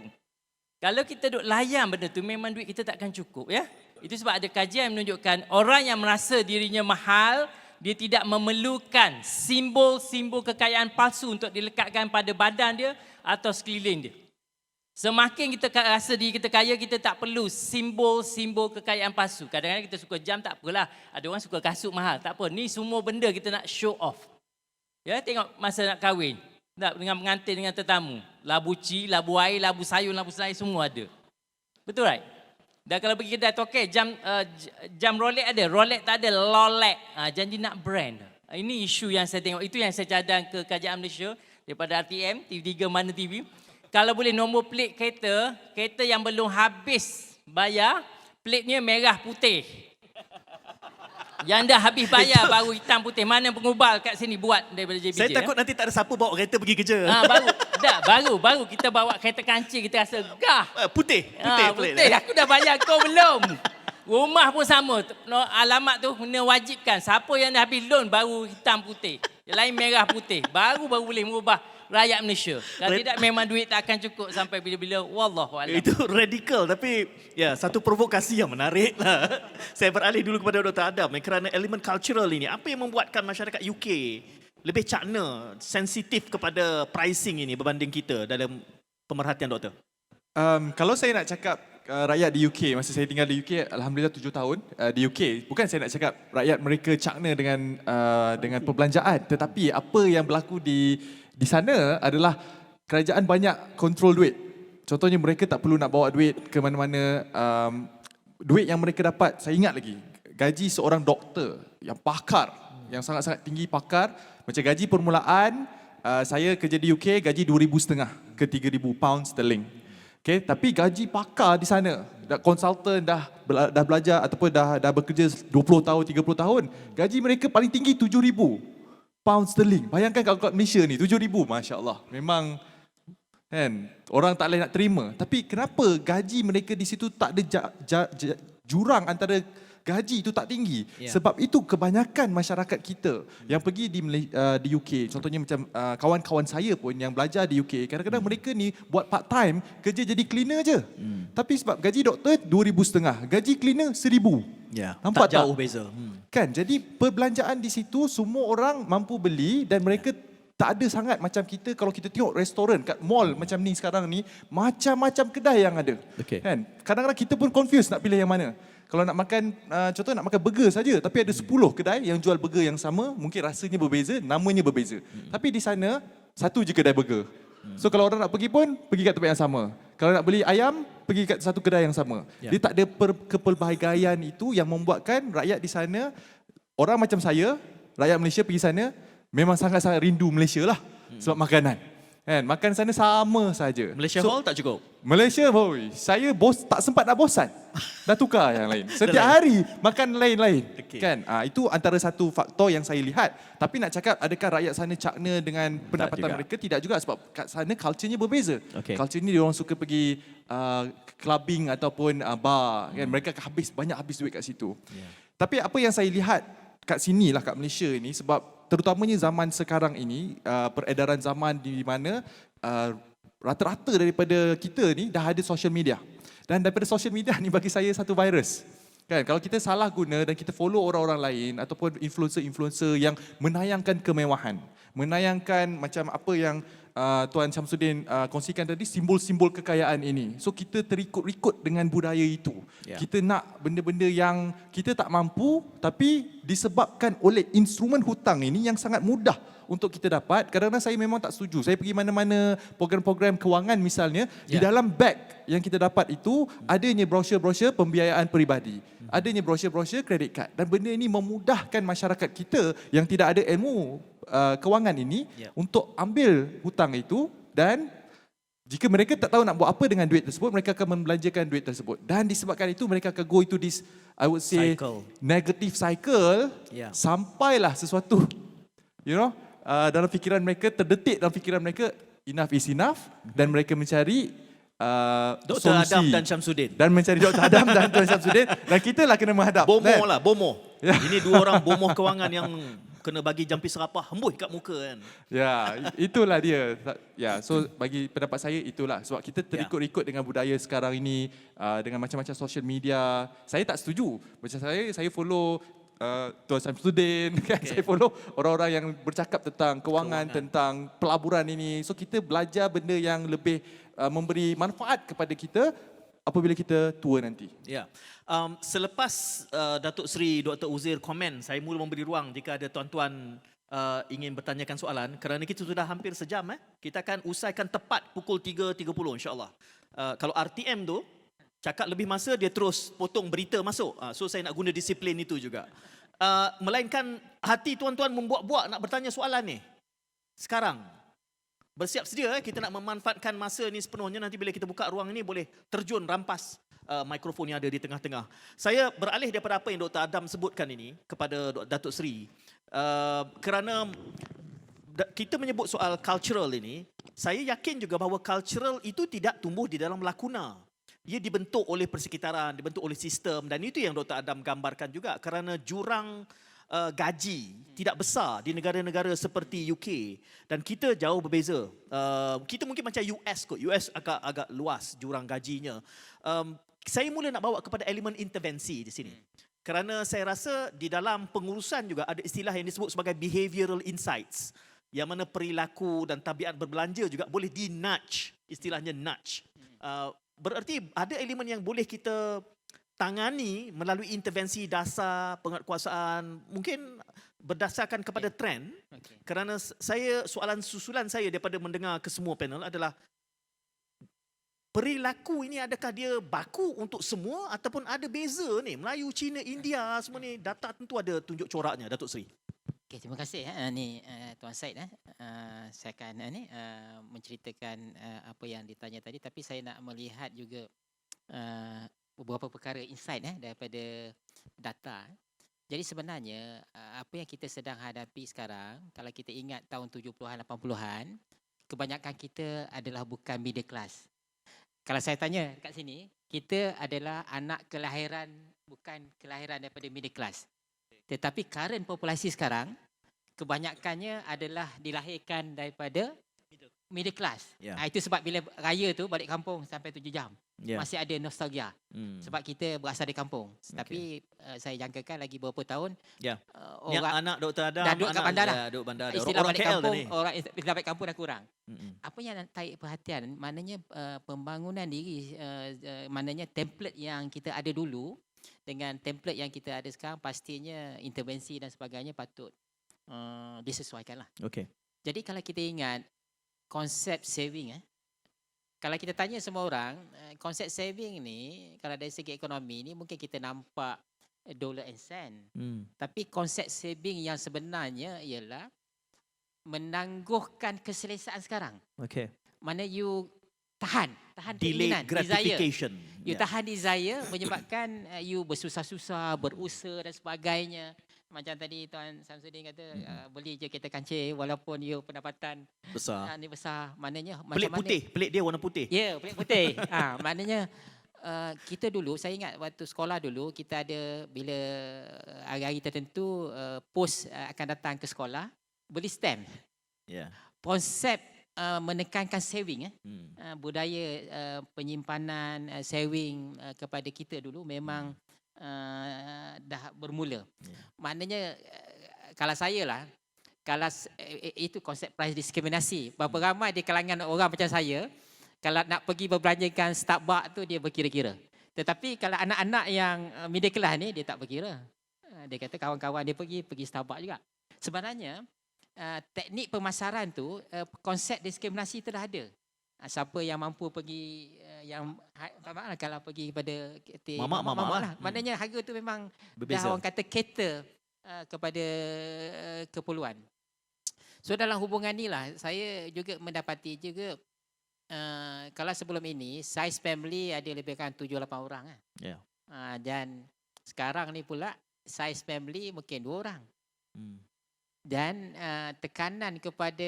Kalau kita duk layan benda tu, memang duit kita takkan cukup, ya. Itu sebab ada kajian yang menunjukkan orang yang merasa dirinya mahal, dia tidak memerlukan simbol-simbol kekayaan palsu untuk dilekatkan pada badan dia atau sekeliling dia. Semakin kita rasa diri kita kaya, kita tak perlu simbol-simbol kekayaan palsu. Kadang-kadang kita suka jam, tak apalah. Ada orang suka kasut mahal, tak apa. Ni semua benda kita nak show off. Ya, tengok masa nak kahwin. Dengan pengantin, dengan tetamu. Labu ci, labu air, labu sayur, labu selai, semua ada. Betul, right? Dan kalau pergi kedai toke, jam Rolex ada, Rolex tak ada, Lolek. Janji nak brand. Ini isu yang saya tengok. Itu yang saya cadang ke Kerajaan Malaysia daripada RTM, TV3, Mana TV. Kalau boleh nombor plate kereta yang belum habis bayar, plate-nya merah putih. Yang dah habis bayar baru hitam putih. Mana pengubal kat sini buat daripada JBJ? Saya takut nanti tak ada siapa bawa kereta pergi kerja. Baru kita bawa kereta kancil, kita rasa gah. Putih. Putih. Aku dah bayar, kau belum. Rumah pun sama. Alamat tu kena wajibkan. Siapa yang dah habis loan baru hitam putih. Yang lain merah putih. Baru boleh mengubah rakyat Malaysia. Kalau tidak memang duit tak akan cukup sampai bila-bila. Wallahualam. Itu radikal, tapi ya satu provokasi yang menarik lah. Saya beralih dulu kepada Dr. Adam kerana elemen cultural ini. Apa yang membuatkan masyarakat UK lebih cakna, sensitif kepada pricing ini berbanding kita dalam pemerhatian doktor? Kalau saya nak cakap rakyat di UK, masa saya tinggal di UK, Alhamdulillah 7 tahun di UK. Bukan saya nak cakap rakyat mereka cakna dengan perbelanjaan. Tetapi apa yang berlaku di sana adalah kerajaan banyak kontrol duit. Contohnya mereka tak perlu nak bawa duit ke mana-mana. Duit yang mereka dapat, saya ingat lagi, gaji seorang doktor yang pakar, yang sangat-sangat tinggi pakar, macam gaji permulaan, saya kerja di UK, gaji 2,500 ke 3,000 pound sterling. Okay, tapi gaji pakar di sana, konsultan dah belajar ataupun dah bekerja 20 tahun, 30 tahun, gaji mereka paling tinggi 7,000 pound sterling. Bayangkan kalau kat Malaysia ni 7,000, masya-Allah. Memang kan orang tak boleh nak terima. Tapi kenapa gaji mereka di situ tak ada jurang antara gaji itu tak tinggi? Sebab itu kebanyakan masyarakat kita yang pergi di UK, contohnya macam kawan-kawan saya pun yang belajar di UK, kadang-kadang mereka ni buat part time, kerja jadi cleaner je. Tapi sebab gaji doktor 2,500, gaji cleaner 1,000. Nampak tak jauh beza. Kan, jadi perbelanjaan di situ semua orang mampu beli dan mereka tak ada sangat macam kita. Kalau kita tengok restoran kat mall macam ni sekarang ni, macam-macam kedai yang ada. Kan? Kadang-kadang kita pun confused nak pilih yang mana. Kalau nak makan, contoh nak makan burger saja, tapi ada 10 kedai yang jual burger yang sama, mungkin rasanya berbeza, namanya berbeza. Tapi di sana, satu je kedai burger. So kalau orang nak pergi pun, pergi kat tempat yang sama. Kalau nak beli ayam, pergi kat satu kedai yang sama. Dia tak ada kepelbagaian itu yang membuatkan rakyat di sana, orang macam saya, rakyat Malaysia pergi sana, memang sangat-sangat rindu Malaysia lah sebab makanan. Kan, makan sana sama saja. Malaysia Hall tak cukup. Malaysia, boy, saya tak sempat nak bosan. Dah tukar yang lain. Setiap hari makan lain-lain. Okey. Kan? Itu antara satu faktor yang saya lihat. Tapi nak cakap adakah rakyat sana cakna dengan pendapatan juga. mereka? Tidak juga, sebab kat sana culture-nya berbeza. Okey. Culture ni diorang suka pergi clubbing ataupun bar. Kan? Mereka banyak habis duit kat situ. Tapi apa yang saya lihat kat sini lah, kat Malaysia ni, sebab terutamanya zaman sekarang ini, peredaran zaman di mana rata-rata daripada kita ni dah ada social media. Dan daripada social media ni bagi saya satu virus. Kan, kalau kita salah guna dan kita follow orang-orang lain ataupun influencer-influencer yang menayangkan kemewahan, menayangkan macam apa yang Tuan Syamsuddin kongsikan tadi, simbol-simbol kekayaan ini. So kita terikut-ikut dengan budaya itu. Ya. Kita nak benda-benda yang kita tak mampu, tapi disebabkan oleh instrumen hutang ini yang sangat mudah untuk kita dapat. Kadang-kadang saya memang tak setuju. Saya pergi mana-mana program-program kewangan misalnya, di dalam beg yang kita dapat itu adanya brosur-brosur pembiayaan peribadi, adanya brosur-brosur kredit kad, dan benda ini memudahkan masyarakat kita yang tidak ada ilmu kewangan ini untuk ambil hutang itu, dan jika mereka tak tahu nak buat apa dengan duit tersebut, mereka akan membelanjakan duit tersebut. Dan disebabkan itu mereka akan go into this, I would say, negative cycle, sampailah sesuatu, dalam fikiran mereka, terdetik dalam fikiran mereka, enough is enough, dan mereka mencari Dr. Adam dan Syamsuddin. Dan mencari Dr. Adam dan Dr. Syamsuddin, dan kita lah kena menghadap. Bomo. Ini dua orang bomoh kewangan yang kena bagi jampi serapah, hembus kat muka kan. Ya, itulah dia. Ya, so bagi pendapat saya itulah. Sebab kita terikut-ikut dengan budaya sekarang ini, dengan macam-macam social media. Saya tak setuju. Macam saya follow Tuan Syamsuddin, kan? Saya follow orang-orang yang bercakap tentang kewangan, tentang pelaburan ini. So kita belajar benda yang lebih memberi manfaat kepada kita apabila kita tua nanti. Ya. Selepas Datuk Seri Dr. Uzair komen, saya mula memberi ruang jika ada tuan-tuan ingin bertanyakan soalan, kerana kita sudah hampir sejam. Kita akan usaikan tepat pukul 3.30 insya-Allah. Kalau RTM tu cakap lebih masa, dia terus potong berita masuk. So saya nak guna disiplin itu juga. Melainkan hati tuan-tuan membuat-buat nak bertanya soalan ni. Sekarang bersiap sedia, kita nak memanfaatkan masa ni sepenuhnya. Nanti bila kita buka ruang ini boleh terjun rampas mikrofon yang ada di tengah-tengah. Saya beralih daripada apa yang Dr. Adam sebutkan ini kepada Datuk Seri. Kerana kita menyebut soal cultural ini, saya yakin juga bahawa cultural itu tidak tumbuh di dalam lakuna. Ia dibentuk oleh persekitaran, dibentuk oleh sistem, dan itu yang Dr. Adam gambarkan juga. Kerana jurang gaji tidak besar di negara-negara seperti UK, dan kita jauh berbeza. Kita mungkin macam US kot. US agak luas jurang gajinya. Saya mula nak bawa kepada elemen intervensi di sini. Kerana saya rasa di dalam pengurusan juga ada istilah yang disebut sebagai behavioral insights, yang mana perilaku dan tabiat berbelanja juga boleh di-nudge, istilahnya nudge. Berarti ada elemen yang boleh kita tangani melalui intervensi dasar penguatkuasaan, mungkin berdasarkan kepada trend. Kerana soalan susulan saya daripada mendengar ke semua panel adalah, perilaku ini adakah dia baku untuk semua ataupun ada beza ni? Melayu, Cina, India, semua ni data tentu ada tunjuk coraknya, Datuk Seri. Okay, terima kasih Tuan Said. Saya akan menceritakan apa yang ditanya tadi, tapi saya nak melihat juga beberapa perkara insight daripada data. Jadi sebenarnya apa yang kita sedang hadapi sekarang, kalau kita ingat tahun 70-an 80-an, kebanyakan kita adalah bukan middle class. Kalau saya tanya kat sini, kita adalah anak kelahiran, bukan kelahiran daripada middle class. Tetapi current populasi sekarang, kebanyakannya adalah dilahirkan daripada middle class. Itu sebab bila raya tu balik kampung sampai 7 jam. Masih ada nostalgia. Sebab kita berasal di kampung. Tapi saya jangkakan lagi beberapa tahun, Yang anak Dr. Adam dah duduk kat bandar dah. Duduk bandar dah. Istilah Orang balik KL kampung, dah ni. orang istilah balik kampung dah kurang. Apa yang tarik perhatian, maknanya pembangunan diri, maknanya template yang kita ada dulu dengan template yang kita ada sekarang, pastinya intervensi dan sebagainya patut disesuaikan lah. Jadi kalau kita ingat konsep saving, kalau kita tanya semua orang, konsep saving ni kalau dari segi ekonomi ni mungkin kita nampak dollar and cent. Tapi konsep saving yang sebenarnya ialah menangguhkan keselesaan sekarang. Okay. Mana you tahan Delayed keinginan, desire. gratification. You tahan desire menyebabkan you bersusah-susah, berusaha dan sebagainya. Macam tadi Tuan Samsudin kata, beli je kereta kancil walaupun you pendapatan Besar. ni besar. Maknanya Pelik macam putih. Pelik dia warna putih. Ya, pelik putih. Maknanya kita dulu, saya ingat waktu sekolah dulu, kita ada bila hari-hari tertentu pos akan datang ke sekolah, beli stamp. Ya. Konsep menekankan saving, Hmm. budaya penyimpanan, saving kepada kita dulu memang dah bermula. Ya. Maknanya kalau saya lah, kalau itu konsep price diskriminasi. Berapa ramai di kalangan orang macam saya, kalau nak pergi berbelanjakan Starbucks tu dia berkira-kira. Tetapi kalau anak-anak yang middle class ni dia tak berkira. Dia kata kawan-kawan dia pergi Starbucks juga. Sebenarnya teknik pemasaran tu konsep diskriminasi tu dah ada. Siapa yang mampu pergi kalau pergi kepada Mamak lah. Maknanya harga tu memang Berbeza. dah orang kata cater kepada keperluan. So dalam hubungan ni lah saya juga mendapati juga kalau sebelum ini size family ada lebih kurang 7-8 orang Ya. dan sekarang ni pula size family mungkin 2 orang. Hmm. Dan tekanan kepada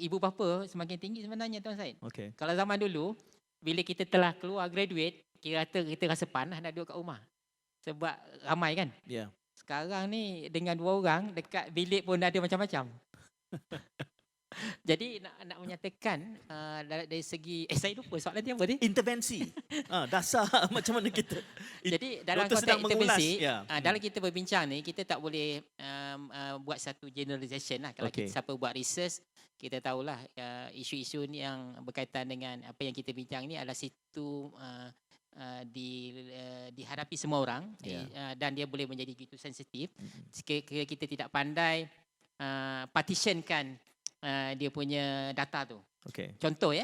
ibu bapa semakin tinggi sebenarnya Tuan Said. Okay. Kalau zaman dulu bila kita telah keluar graduate, kita rasa panas nak duduk kat rumah. Sebab ramai kan. Ya. Sekarang ni dengan 2 orang dekat bilik pun ada macam-macam. Jadi nak menyatakan dari segi saya lupa soalan dia apa tadi? Intervensi. Dasar macam mana kita. Jadi dalam Doktor konteks sedang mengulas, intervensi, ya. dalam kita berbincang ni kita tak boleh buat satu generalisation lah. Kalau Okey. kita siapa buat research, kita tahulah isu-isu ni yang berkaitan dengan apa yang kita bincang ni adalah situ dihadapi semua orang dan dia boleh menjadi begitu sensitif. Jika kita tidak pandai partitionkan dia punya data tu. Okay. Contoh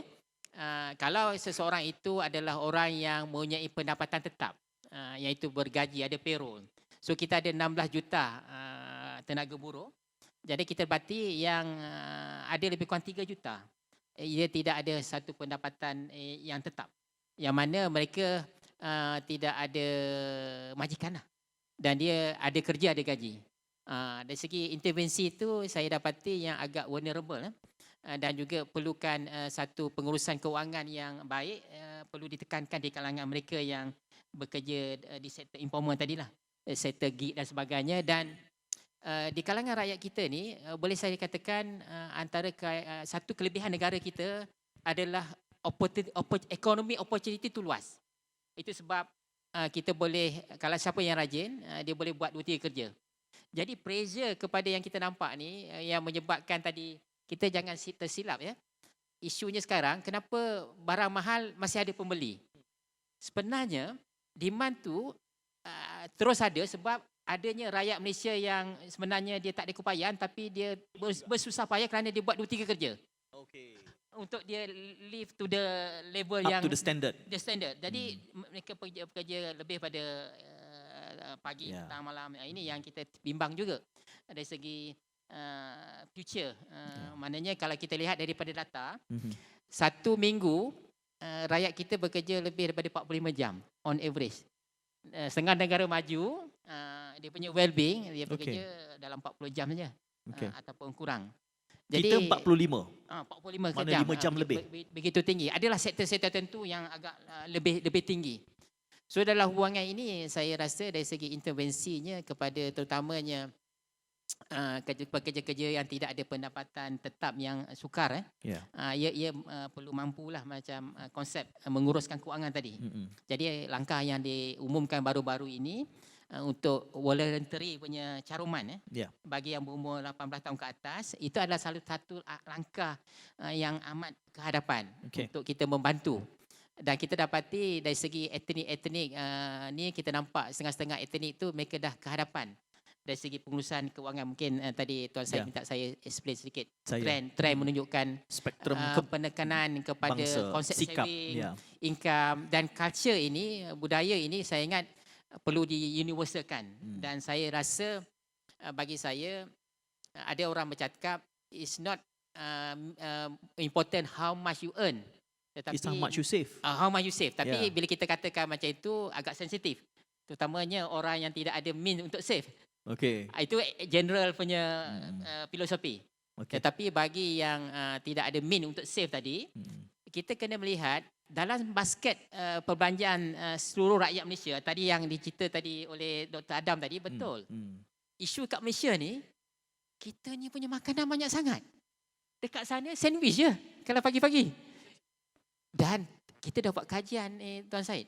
kalau seseorang itu adalah orang yang mempunyai pendapatan tetap, iaitu bergaji, ada payroll. So kita ada 16 juta tenaga buruh. Jadi kita dapati yang ada lebih kurang 3 juta. Ia tidak ada satu pendapatan yang tetap. Yang mana mereka tidak ada majikan lah. Dan dia ada kerja, ada gaji. Dari segi intervensi itu saya dapati yang agak vulnerable dan juga perlukan satu pengurusan kewangan yang baik, perlu ditekankan di kalangan mereka yang bekerja di sektor informal tadilah, sektor gig dan sebagainya. Dan di kalangan rakyat kita ni boleh saya katakan antara satu kelebihan negara kita adalah ekonomi opportunity tu luas. Itu sebab kita boleh, kalau siapa yang rajin, dia boleh buat 2-3 kerja. Jadi pressure kepada yang kita nampak ni yang menyebabkan tadi kita jangan tersilap Isunya sekarang kenapa barang mahal masih ada pembeli. Sebenarnya demand tu terus ada sebab adanya rakyat Malaysia yang sebenarnya dia tak ada keupayaan tapi dia bersusah payah kerana dia buat 2-3 kerja. Okay. Untuk dia live to the level Up yang to the standard. Jadi mereka bekerja lebih pada pagi, petang, malam. Ini yang kita bimbang juga dari segi future. Maknanya kalau kita lihat daripada data, satu minggu rakyat kita bekerja lebih daripada 45 jam on average. Setengah negara maju, dia punya well-being, dia bekerja dalam 40 jam saja ataupun kurang. Jadi, kita 45. 45 Mana jam. 5 jam lebih. Begitu tinggi. Adalah sektor-sektor tertentu yang agak lebih tinggi. So dalam hubungan ini saya rasa dari segi intervensinya kepada terutamanya pekerja-kerja yang tidak ada pendapatan tetap yang sukar ia perlu mampulah macam konsep menguruskan kewangan tadi. Jadi langkah yang diumumkan baru-baru ini untuk voluntary punya caruman bagi yang berumur 18 tahun ke atas, itu adalah salah satu langkah yang amat kehadapan untuk kita membantu. Dan kita dapati dari segi etnik ni kita nampak setengah-setengah etnik tu mereka dah kehadapan dari segi pengurusan kewangan. Mungkin tadi Tuan Syed minta saya explain sedikit trend menunjukkan spektrum penekanan kepada bangsa, konsep sikap, saving, income dan culture ini, budaya ini saya ingat perlu di-universalkan. Dan saya rasa bagi saya ada orang bercakap it's not important how much you earn. Tetapi It's how much you save. how much you save. Tapi Yeah. bila kita katakan macam itu agak sensitif. Terutamanya orang yang tidak ada means untuk save. Okay. Itu general punya filosofi. Okay. Tetapi bagi yang tidak ada means untuk save tadi, kita kena melihat dalam basket perbelanjaan seluruh rakyat Malaysia, tadi yang dicerita tadi oleh Dr. Adam tadi, betul. Isu kat Malaysia ni, kita ni punya makanan banyak sangat. Dekat sana sandwich je kalau pagi-pagi. Dan kita dah buat kajian Tuan Syed.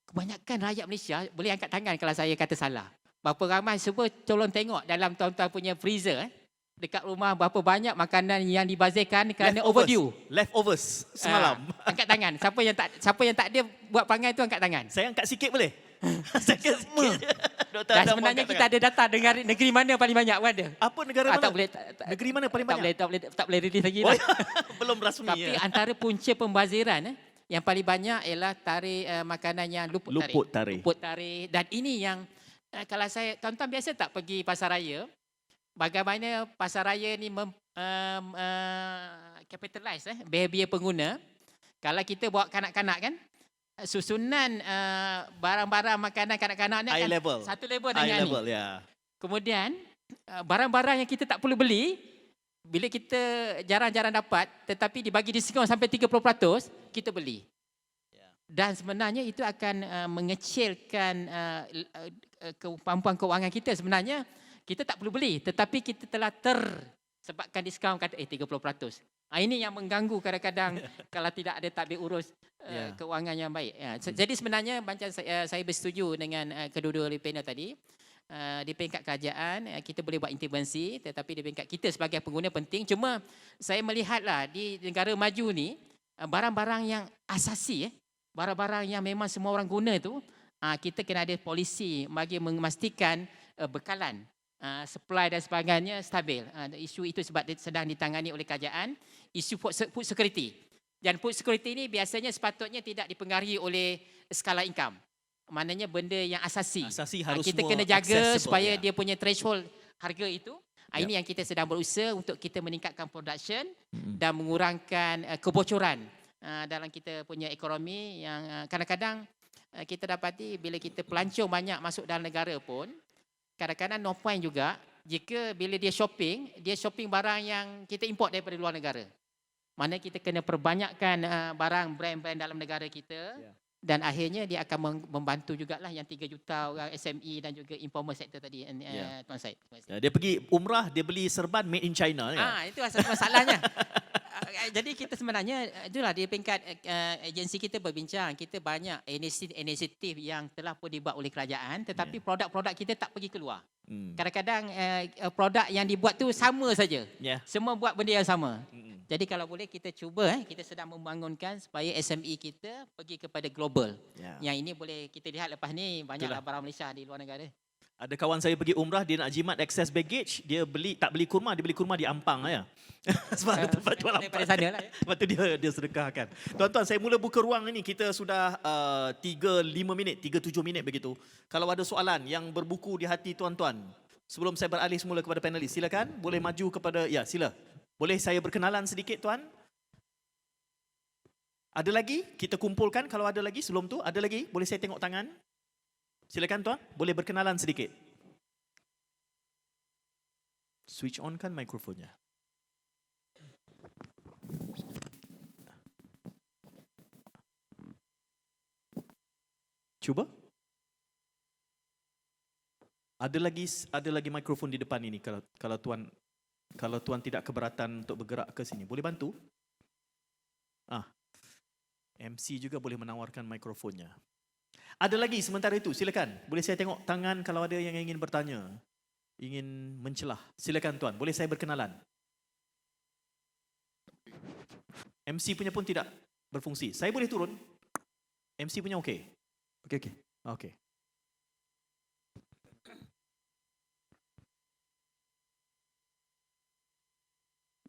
Kebanyakan rakyat Malaysia, boleh angkat tangan kalau saya kata salah. Berapa ramai cuba tolong tengok dalam tuan-tuan punya freezer dekat rumah berapa banyak makanan yang dibazirkan kerana overdue. Leftovers semalam. Angkat tangan. Siapa yang tak ada buat perangai tu angkat tangan. Saya angkat sikit boleh? Saya angkat sikit. Dr. Dan Adam sebenarnya angkat kita tangan. ada data negeri mana paling banyak pun ada. Apa negara mana? Tak boleh Negeri mana paling tak banyak? boleh release lagi Oh, lah. belum rasmi Tapi ya. antara punca pembaziran yang paling banyak ialah tarik makanan yang luput tarik. Luput tarik. Dan ini yang kalau saya, tuan-tuan biasa tak pergi pasar raya, bagaimana pasar raya ni capitalize behavior pengguna. Kalau kita bawa kanak-kanak kan, susunan barang-barang makanan kanak-kanak ni High akan level. satu level High dengan level, ni. ya. Kemudian barang-barang yang kita tak perlu beli, bila kita jarang-jarang dapat tetapi dibagi diskaun sampai 30%, kita beli. Dan sebenarnya itu akan mengecilkan kemampuan keuangan kita. Sebenarnya kita tak perlu beli tetapi kita telah sebabkan diskaun kata 30%. Ini yang mengganggu kadang-kadang kalau tidak ada tabik urus keuangan yang baik. Jadi sebenarnya macam saya bersetuju dengan kedua-dua panel tadi. Di peringkat kerajaan kita boleh buat intervensi, tetapi di peringkat kita sebagai pengguna penting. Cuma saya melihatlah di negara maju ni barang-barang yang asasi, barang-barang yang memang semua orang guna tu, kita kena ada polisi bagi memastikan bekalan, supply dan sebagainya stabil. Isu itu sebab sedang ditangani oleh kerajaan. Isu food security. Dan food security ni biasanya sepatutnya tidak dipengaruhi oleh skala income. Maknanya benda yang asasi. Asasi harus kita semua kena jaga accessible, supaya ya. dia punya threshold harga itu. Ini yang kita sedang berusaha untuk kita meningkatkan production dan mengurangkan kebocoran dalam kita punya ekonomi yang kadang-kadang kita dapati bila kita pelancong banyak masuk dalam negara pun kadang-kadang no point juga jika bila dia shopping barang yang kita import daripada luar negara. Mana kita kena perbanyakkan barang brand-brand dalam negara kita. Dan akhirnya dia akan membantu jugalah yang 3 juta orang SME dan juga informal sector tadi, Tuan Syed. Dia pergi umrah, dia beli serban made in China. Ya? Itu asal masalahnya. Jadi kita sebenarnya, itulah di peringkat agensi kita berbincang, kita banyak inisiatif yang telah pun dibuat oleh kerajaan, tetapi produk-produk kita tak pergi keluar. Kadang-kadang produk yang dibuat tu sama saja. Semua buat benda yang sama. Jadi kalau boleh kita cuba, kita sedang membangunkan supaya SME kita pergi kepada global. Yang ini boleh kita lihat lepas ni banyaklah barang Malaysia di luar negara. Ada kawan saya pergi umrah, dia nak jimat excess baggage, dia tak beli kurma, dia beli kurma di Ampang ya. Sebab ada tempat jual Ampang. Daripada sana lah. Lepas tu dia sedekahkan. Tuan-tuan, saya mula buka ruang ini, kita sudah 3-5 minit, 3-7 minit begitu. Kalau ada soalan yang berbuku di hati tuan-tuan, sebelum saya beralih semula kepada panelis, silakan, boleh maju kepada, sila. Boleh saya berkenalan sedikit tuan? Ada lagi? Kita kumpulkan kalau ada lagi sebelum tu. Ada lagi? Boleh saya tengok tangan? Silakan tuan, boleh berkenalan sedikit. Switch on kan mikrofonnya. Cuba. Ada lagi mikrofon di depan ini kalau tuan tidak keberatan untuk bergerak ke sini. Boleh bantu? MC juga boleh menawarkan mikrofonnya. Ada lagi sementara itu, silakan. Boleh saya tengok tangan kalau ada yang ingin bertanya, ingin mencelah. Silakan tuan, boleh saya berkenalan. MC punya pun tidak berfungsi. Saya boleh turun? MC punya okey? Okey.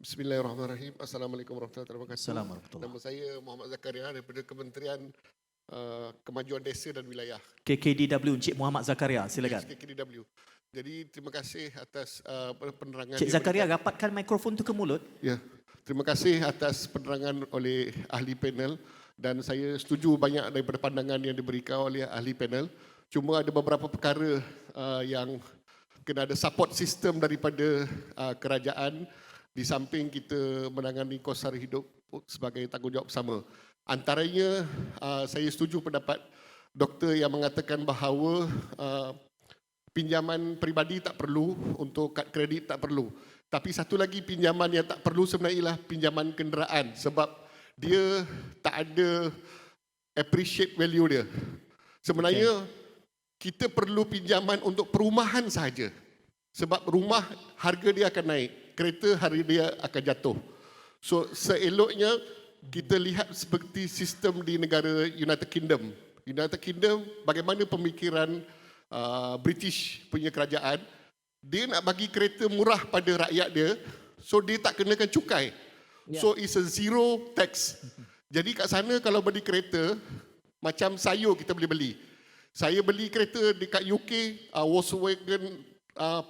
Bismillahirrahmanirrahim. Assalamualaikum warahmatullahi wabarakatuh. Assalamualaikum. Nama saya Muhammad Zakaria daripada Kementerian Kemajuan Desa dan Wilayah. KKDW, Encik Muhammad Zakaria, silakan. KKDW. Jadi terima kasih atas penerangan. Cik Zakaria, rapatkan mikrofon tu ke mulut. Ya, terima kasih atas penerangan oleh ahli panel dan saya setuju banyak daripada pandangan yang diberikan oleh ahli panel. Cuma ada beberapa perkara yang kena ada support sistem daripada kerajaan di samping kita menangani kos sara hidup sebagai tanggungjawab bersama. Antaranya saya setuju pendapat doktor yang mengatakan bahawa pinjaman peribadi tak perlu, untuk kad kredit tak perlu. Tapi satu lagi pinjaman yang tak perlu sebenarnya ialah pinjaman kenderaan sebab dia tak ada appreciate value dia. Sebenarnya kita perlu pinjaman untuk perumahan sahaja. Sebab rumah harga dia akan naik, kereta harga dia akan jatuh. So seeloknya kita lihat seperti sistem di negara United Kingdom. United Kingdom bagaimana pemikiran British punya kerajaan, dia nak bagi kereta murah pada rakyat dia, so dia tak kenakan cukai. So it's a zero tax. Jadi kat sana kalau beli kereta, macam sayur kita boleh beli. Saya beli kereta dekat UK, Volkswagen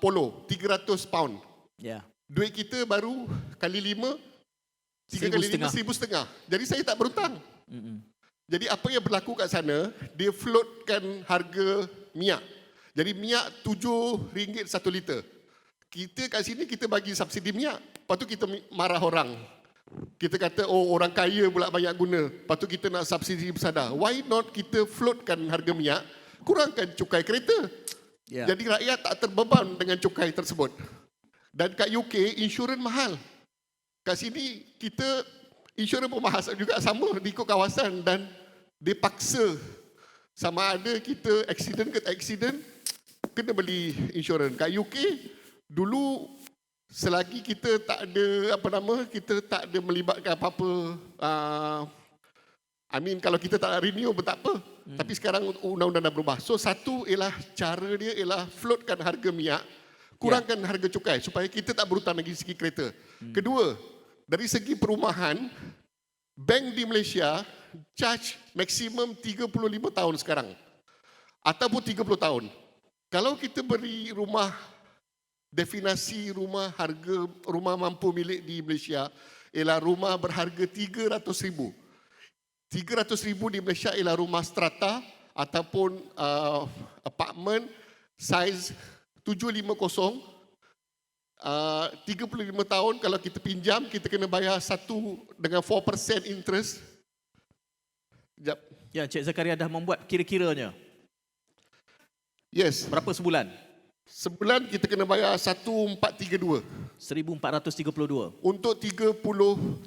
Polo, 300 pound. Ya. Duit kita baru kali 5, 3 kali 5, 1,500. Jadi saya tak berhutang. Jadi apa yang berlaku kat sana, dia floatkan harga minyak. Jadi minyak RM7 1 liter. Kita kat sini kita bagi subsidi minyak. Lepas tu kita marah orang. Kita kata, oh orang kaya pula banyak guna. Lepas tu kita nak subsidi bersada. Why not kita floatkan harga minyak, kurangkan cukai kereta. Jadi rakyat tak terbeban dengan cukai tersebut. Dan kat UK, insurans mahal. Kat sini kita insurans pun mahal juga sama di ikut kawasan dan dia paksa sama ada kita accident ke tak accident kena beli insurans. Kat UK dulu selagi kita tak ada kita tak ada melibatkan apa-apa kalau kita tak renew pun tak apa. Tapi sekarang undang-undang dah berubah. So satu ialah cara dia ialah floatkan harga minyak, kurangkan harga cukai supaya kita tak berhutang lagi segi kereta. Kedua, dari segi perumahan, bank di Malaysia charge maksimum 35 tahun sekarang ataupun 30 tahun. Kalau kita beri rumah, definasi rumah, harga rumah mampu milik di Malaysia ialah rumah berharga 300,000. 300,000 di Malaysia ialah rumah strata ataupun apartment size 750. 35 tahun kalau kita pinjam, kita kena bayar 1 dengan 4% interest. Sekejap. Ya, Cik Zakaria dah membuat kira-kiranya. Yes. Berapa sebulan? Sebulan kita kena bayar 1,432 1,432. untuk 30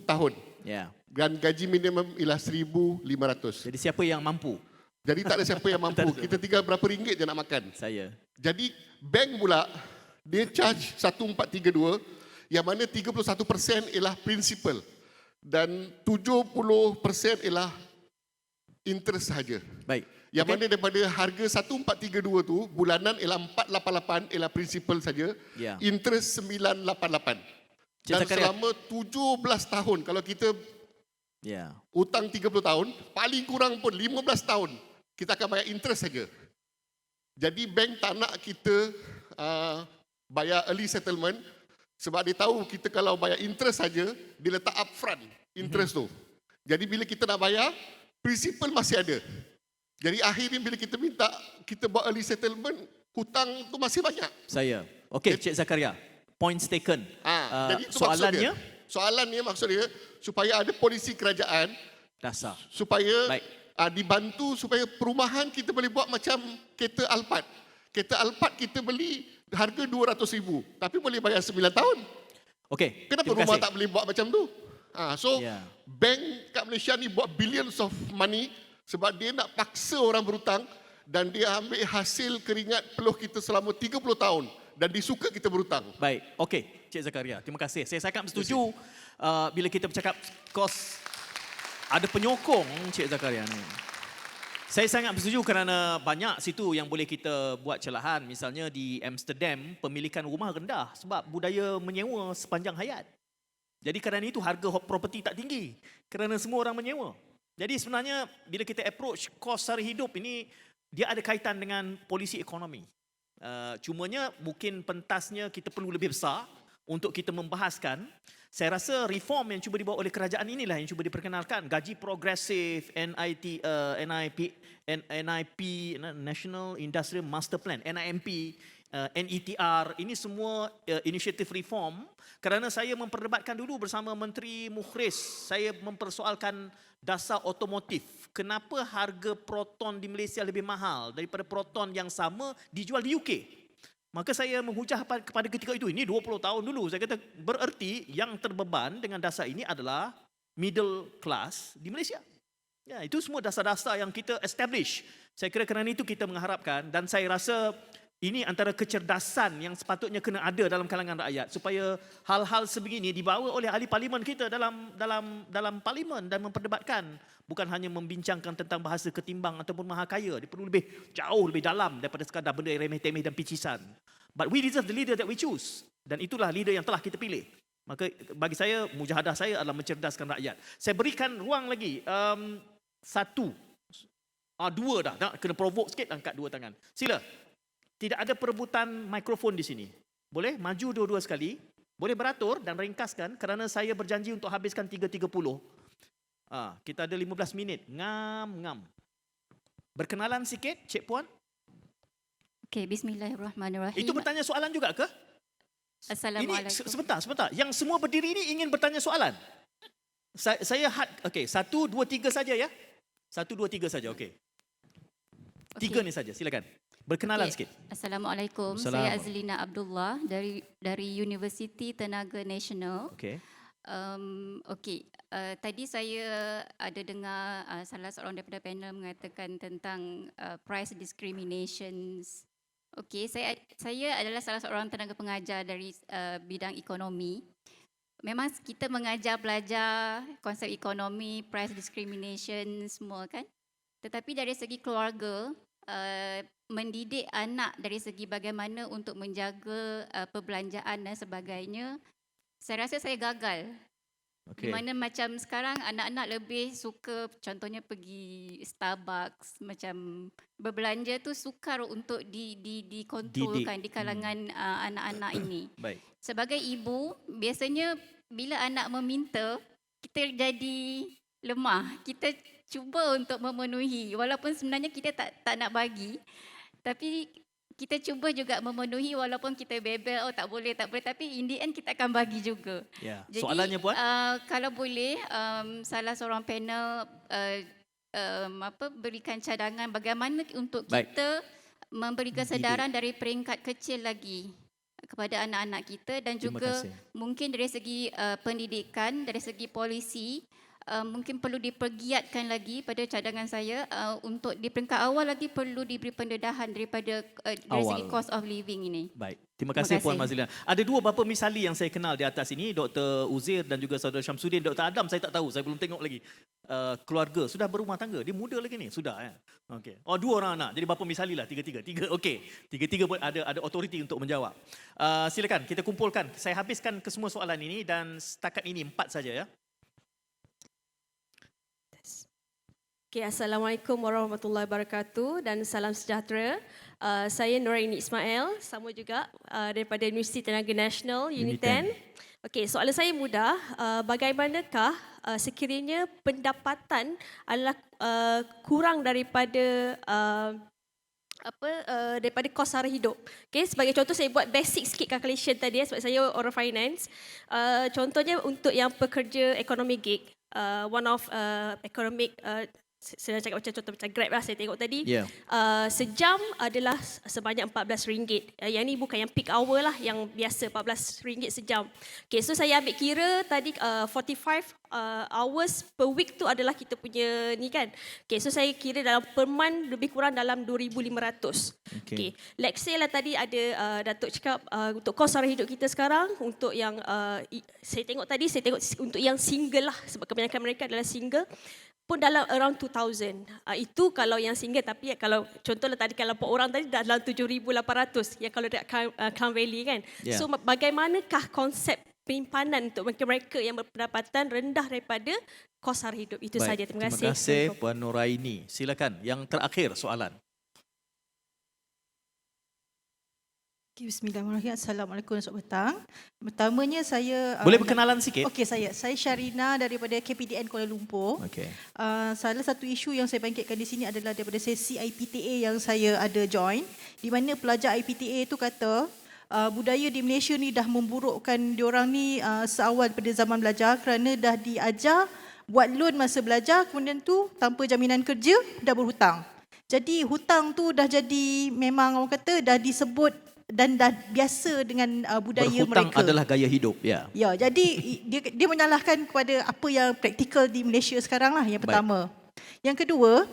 tahun. Ya. Dan gaji minimum ialah 1,500. Jadi siapa yang mampu? Jadi tak ada siapa yang mampu. Kita tinggal berapa ringgit je nak makan. Saya. Jadi bank pula dia charge 1,432 yang mana 31% ialah principal dan 70% ialah interest sahaja. Baik. Yang mana daripada harga 1,432 tu bulanan ialah 488 ialah principal saja. Ya. Interest 988. Cik Dan Zakaria. selama 17 tahun kalau kita Ya. hutang 30 tahun, paling kurang pun 15 tahun kita akan bayar interest saja. Jadi bank tak nak kita bayar early settlement sebab dia tahu kita kalau bayar interest saja, dia letak upfront interest tu. Jadi bila kita nak bayar, principal masih ada. Jadi akhirnya bila kita minta kita buat early settlement, hutang tu masih banyak. Saya. Okey, Cik Zakaria. Points taken. Jadi itu Soalannya Soalannya maksud dia supaya ada polisi kerajaan dasar. supaya Baik. dibantu supaya perumahan kita boleh buat macam kereta Alphard. Kereta Alphard kita beli harga 200,000 tapi boleh bayar 9 tahun. Okey. Kenapa terima rumah kasih. tak boleh buat macam tu? So Ya. bank kat Malaysia ni buat billions of money sebab dia nak paksa orang berhutang dan dia ambil hasil keringat peluh kita selama 30 tahun dan disuka kita berhutang. Baik. Okey, Cik Zakaria. Terima kasih. Saya sangat setuju bila kita bercakap kos ada penyokong Cik Zakaria ni. Saya sangat bersetuju kerana banyak situ yang boleh kita buat celahan. Misalnya di Amsterdam, pemilikan rumah rendah sebab budaya menyewa sepanjang hayat. Jadi kerana itu harga properti tak tinggi kerana semua orang menyewa. Jadi sebenarnya bila kita approach kos sara hidup ini, dia ada kaitan dengan polisi ekonomi. Cumanya mungkin pentasnya kita perlu lebih besar untuk kita membahaskan. Saya rasa reform yang cuba dibawa oleh kerajaan inilah yang cuba diperkenalkan. Gaji progresif, NIP, National Industrial Master Plan, NIMP, NETR, ini semua inisiatif reform. Kerana saya memperdebatkan dulu bersama Menteri Mukhris, saya mempersoalkan dasar otomotif. Kenapa harga proton di Malaysia lebih mahal daripada proton yang sama dijual di UK? Maka saya menghujah kepada ketika itu, ini 20 tahun dulu, saya kata bererti yang terbeban dengan dasar ini adalah middle class di Malaysia. Ya, itu semua dasar-dasar yang kita establish. Saya kira kerana itu kita mengharapkan, dan saya rasa ini antara kecerdasan yang sepatutnya kena ada dalam kalangan rakyat supaya hal-hal sebegini dibawa oleh ahli parlimen kita dalam parlimen dan memperdebatkan, bukan hanya membincangkan tentang bahasa ketimbang ataupun mahakaya. Dia perlu jauh lebih dalam daripada sekadar benda yang remeh-temeh dan picisan. But we deserve the leader that we choose, dan itulah leader yang telah kita pilih. Maka bagi saya, mujahadah saya adalah mencerdaskan rakyat. Saya berikan ruang lagi dua dah, nak kena provoke sikit, angkat dua tangan. Sila. Tidak ada perebutan mikrofon di sini. Boleh maju dua-dua sekali. Boleh beratur dan ringkaskan kerana saya berjanji untuk habiskan 3.30. Kita ada 15 minit. Ngam. Berkenalan sikit, Cik Puan. Okey, bismillahirrahmanirrahim. Itu bertanya soalan juga ke? Assalamualaikum. Ini sebentar. Yang semua berdiri ini ingin bertanya soalan. Saya okey, 1, 2, 3 saja ya. 1, 2, 3 saja, okey. 3 ni saja, silakan. Berkenalan sikit. Assalamualaikum. Salam. Saya Azlina Abdullah dari Universiti Tenaga Nasional. Okey. Tadi saya ada dengar salah seorang daripada panel mengatakan tentang price discriminations. Okey, saya adalah salah seorang tenaga pengajar dari bidang ekonomi. Memang kita belajar konsep ekonomi, price discrimination semua kan. Tetapi dari segi keluarga, mendidik anak dari segi bagaimana untuk menjaga perbelanjaan dan sebagainya, saya rasa saya gagal. Di mana macam sekarang anak-anak lebih suka contohnya pergi Starbucks, macam berbelanja tu sukar untuk dikontrolkan di kalangan anak-anak ini. Baik. Sebagai ibu, biasanya bila anak meminta, kita jadi lemah. Kita cuba untuk memenuhi walaupun sebenarnya kita tak nak bagi. Tapi kita cuba juga memenuhi walaupun kita bebel, tak boleh, tapi in the end kita akan bagi juga. Ya. Jadi, Soalannya Puan? Kalau boleh, salah seorang panel berikan cadangan bagaimana untuk kita memberi kesedaran dari peringkat kecil lagi kepada anak-anak kita, dan juga mungkin dari segi pendidikan, dari segi polisi, mungkin perlu dipergiatkan lagi pada cadangan saya untuk di peringkat awal lagi perlu diberi pendedahan daripada dari segi cost of living ini. Baik. Terima kasih Puan Mazlina. Ada dua bapa misali yang saya kenal di atas ini, Dr. Uzair dan juga Saudara Syamsuddin. Dr. Adam saya tak tahu, saya belum tengok lagi. Keluarga sudah berumah tangga, dia muda lagi ni, sudah ya. Okey. Oh, 2 orang anak. Jadi bapa misali lah, 3. Okey. 3 pun ada authority untuk menjawab. Silakan kita kumpulkan. Saya habiskan ke semua soalan ini dan setakat ini 4 saja ya. Okay, Assalamualaikum warahmatullahi wabarakatuh dan salam sejahtera. Saya Nuraini Ismail, sama juga daripada Universiti Tenaga Nasional, Uniten. Okey, soalan saya mudah. Bagaimanakah sekiranya pendapatan adalah kurang daripada daripada kos sara hidup. Okay, sebagai contoh saya buat basic sikit calculation tadi sebab saya orang finance. Contohnya untuk yang pekerja ekonomi gig, one of economic saya nak cakap macam contoh macam Grab lah saya tengok tadi. Sejam adalah sebanyak RM14. Yang ni bukan yang peak hour lah, yang biasa RM14 sejam. Okay, so saya ambil kira tadi 45 hours per week tu adalah kita punya ni kan. Okay, so saya kira dalam per month lebih kurang dalam 2,500. Okay, let's say lah tadi ada Datuk cakap untuk kos sara hidup kita sekarang untuk yang saya tengok untuk yang single lah sebab kebanyakan mereka adalah single pun dalam around 2,000. Itu kalau yang single, tapi kalau contohnya tadi kalau 4 orang tadi dalam 7,800 yang kalau dekat Klang Valley kan. So bagaimanakah konsep penyimpanan untuk mereka yang berpendapatan rendah daripada kos sara hidup? Itu saja. Terima kasih. Terima kasih Puan Nuraini. Silakan yang terakhir soalan. Bismillahirrahmanirrahim. Assalamualaikum selamat petang. Pertamanya saya Boleh berkenalan sikit? Okey, saya Syarina daripada KPDN Kuala Lumpur. Okey. Salah satu isu yang saya bangkitkan di sini adalah daripada sesi IPTA yang saya ada join, di mana pelajar IPTA itu kata budaya di Malaysia ni dah memburukkan diorang ni seawal pada zaman belajar kerana dah diajar buat loan masa belajar, kemudian tu tanpa jaminan kerja dah berhutang. Jadi hutang tu dah jadi memang orang kata dah disebut dan dah biasa dengan budaya Berhutang mereka. adalah gaya hidup, ya. Ya, jadi dia menyalahkan kepada apa yang praktikal di Malaysia sekarang lah yang pertama. Yang kedua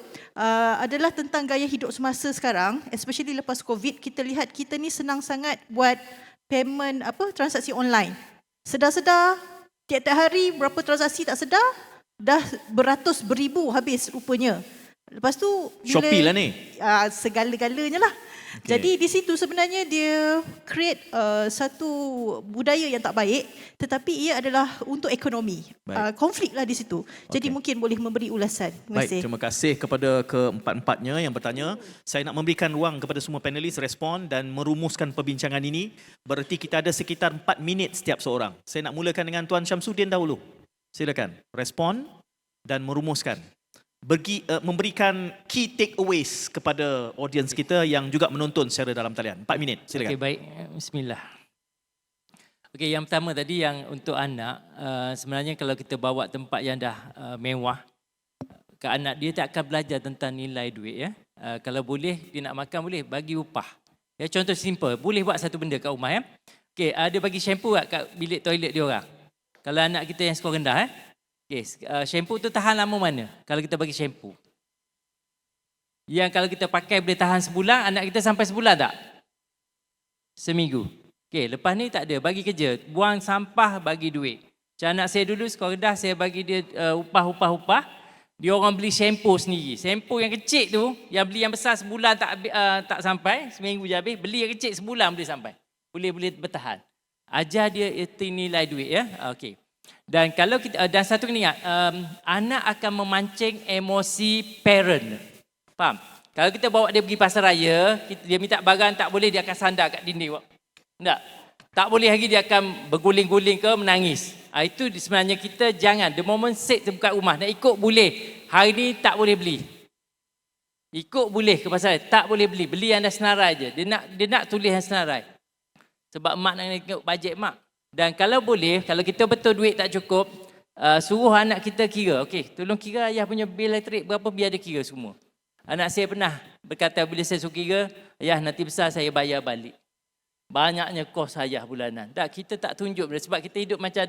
adalah tentang gaya hidup semasa sekarang, especially lepas COVID, kita lihat kita ni senang sangat buat payment transaksi online. Sedar-sedar tiap-tiap hari berapa transaksi tak sedar dah beratus beribu habis rupanya. Lepas tu Shopee lah ni. segala-galanya lah. Okay. Jadi di situ sebenarnya dia create satu budaya yang tak baik, tetapi ia adalah untuk ekonomi. Konflik lah di situ. Jadi mungkin boleh memberi ulasan. Terima kasih. Baik, terima kasih kepada keempat-empatnya yang bertanya. Saya nak memberikan ruang kepada semua panelis respon dan merumuskan perbincangan ini. Berarti kita ada sekitar 4 minit setiap seorang. Saya nak mulakan dengan Tuan Syamsuddin dahulu. Silakan, respon dan merumuskan. Memberikan key takeaways kepada audiens kita yang juga menonton secara dalam talian. 4 minit, silakan. Okey, baik. Bismillah. Okey, yang pertama tadi yang untuk anak, sebenarnya kalau kita bawa tempat yang dah mewah, ke anak dia tak akan belajar tentang nilai duit, ya. Kalau boleh, dia nak makan boleh, bagi upah. Ya, contoh simple, boleh buat satu benda kat rumah, ya. Okey, ada bagi shampoo kat bilik toilet dia orang. Kalau anak kita yang skor rendah, yes, shampoo tu tahan lama mana kalau kita bagi shampoo? Yang kalau kita pakai boleh tahan sebulan, anak kita sampai sebulan tak? Seminggu. Okey, lepas ni tak ada, bagi kerja. Buang sampah, bagi duit. Macam anak saya dulu, skor rendah, saya bagi dia upah. Dia orang beli shampoo sendiri. Shampoo yang kecil tu, yang beli yang besar sebulan tak sampai, seminggu je habis. Beli yang kecil sebulan boleh sampai. Boleh bertahan. Ajar dia erti nilai duit, ya. Okey. Dan kalau kita dan satu kena ingat, anak akan memancing emosi parent. Faham? Kalau kita bawa dia pergi pasar raya, dia minta barang tak boleh, dia akan sandar kat dinding. Tak. Tak boleh lagi, dia akan berguling-guling ke menangis. Itu sebenarnya kita jangan. The moment set dekat rumah, nak ikut boleh. Hari ni tak boleh beli. Ikut boleh ke pasar raya, tak boleh beli. Beli yang dah senarai je. Dia nak tulis yang senarai. Sebab mak nak ikut bajet mak. Dan kalau boleh, kalau kita betul duit tak cukup, suruh anak kita kira. Okey, tolong kira ayah punya bil elektrik berapa, biar dia kira semua. Anak saya pernah berkata bila saya suruh kira, ayah nanti besar saya bayar balik. Banyaknya kos ayah bulanan. Tak, kita tak tunjuk sebab kita hidup macam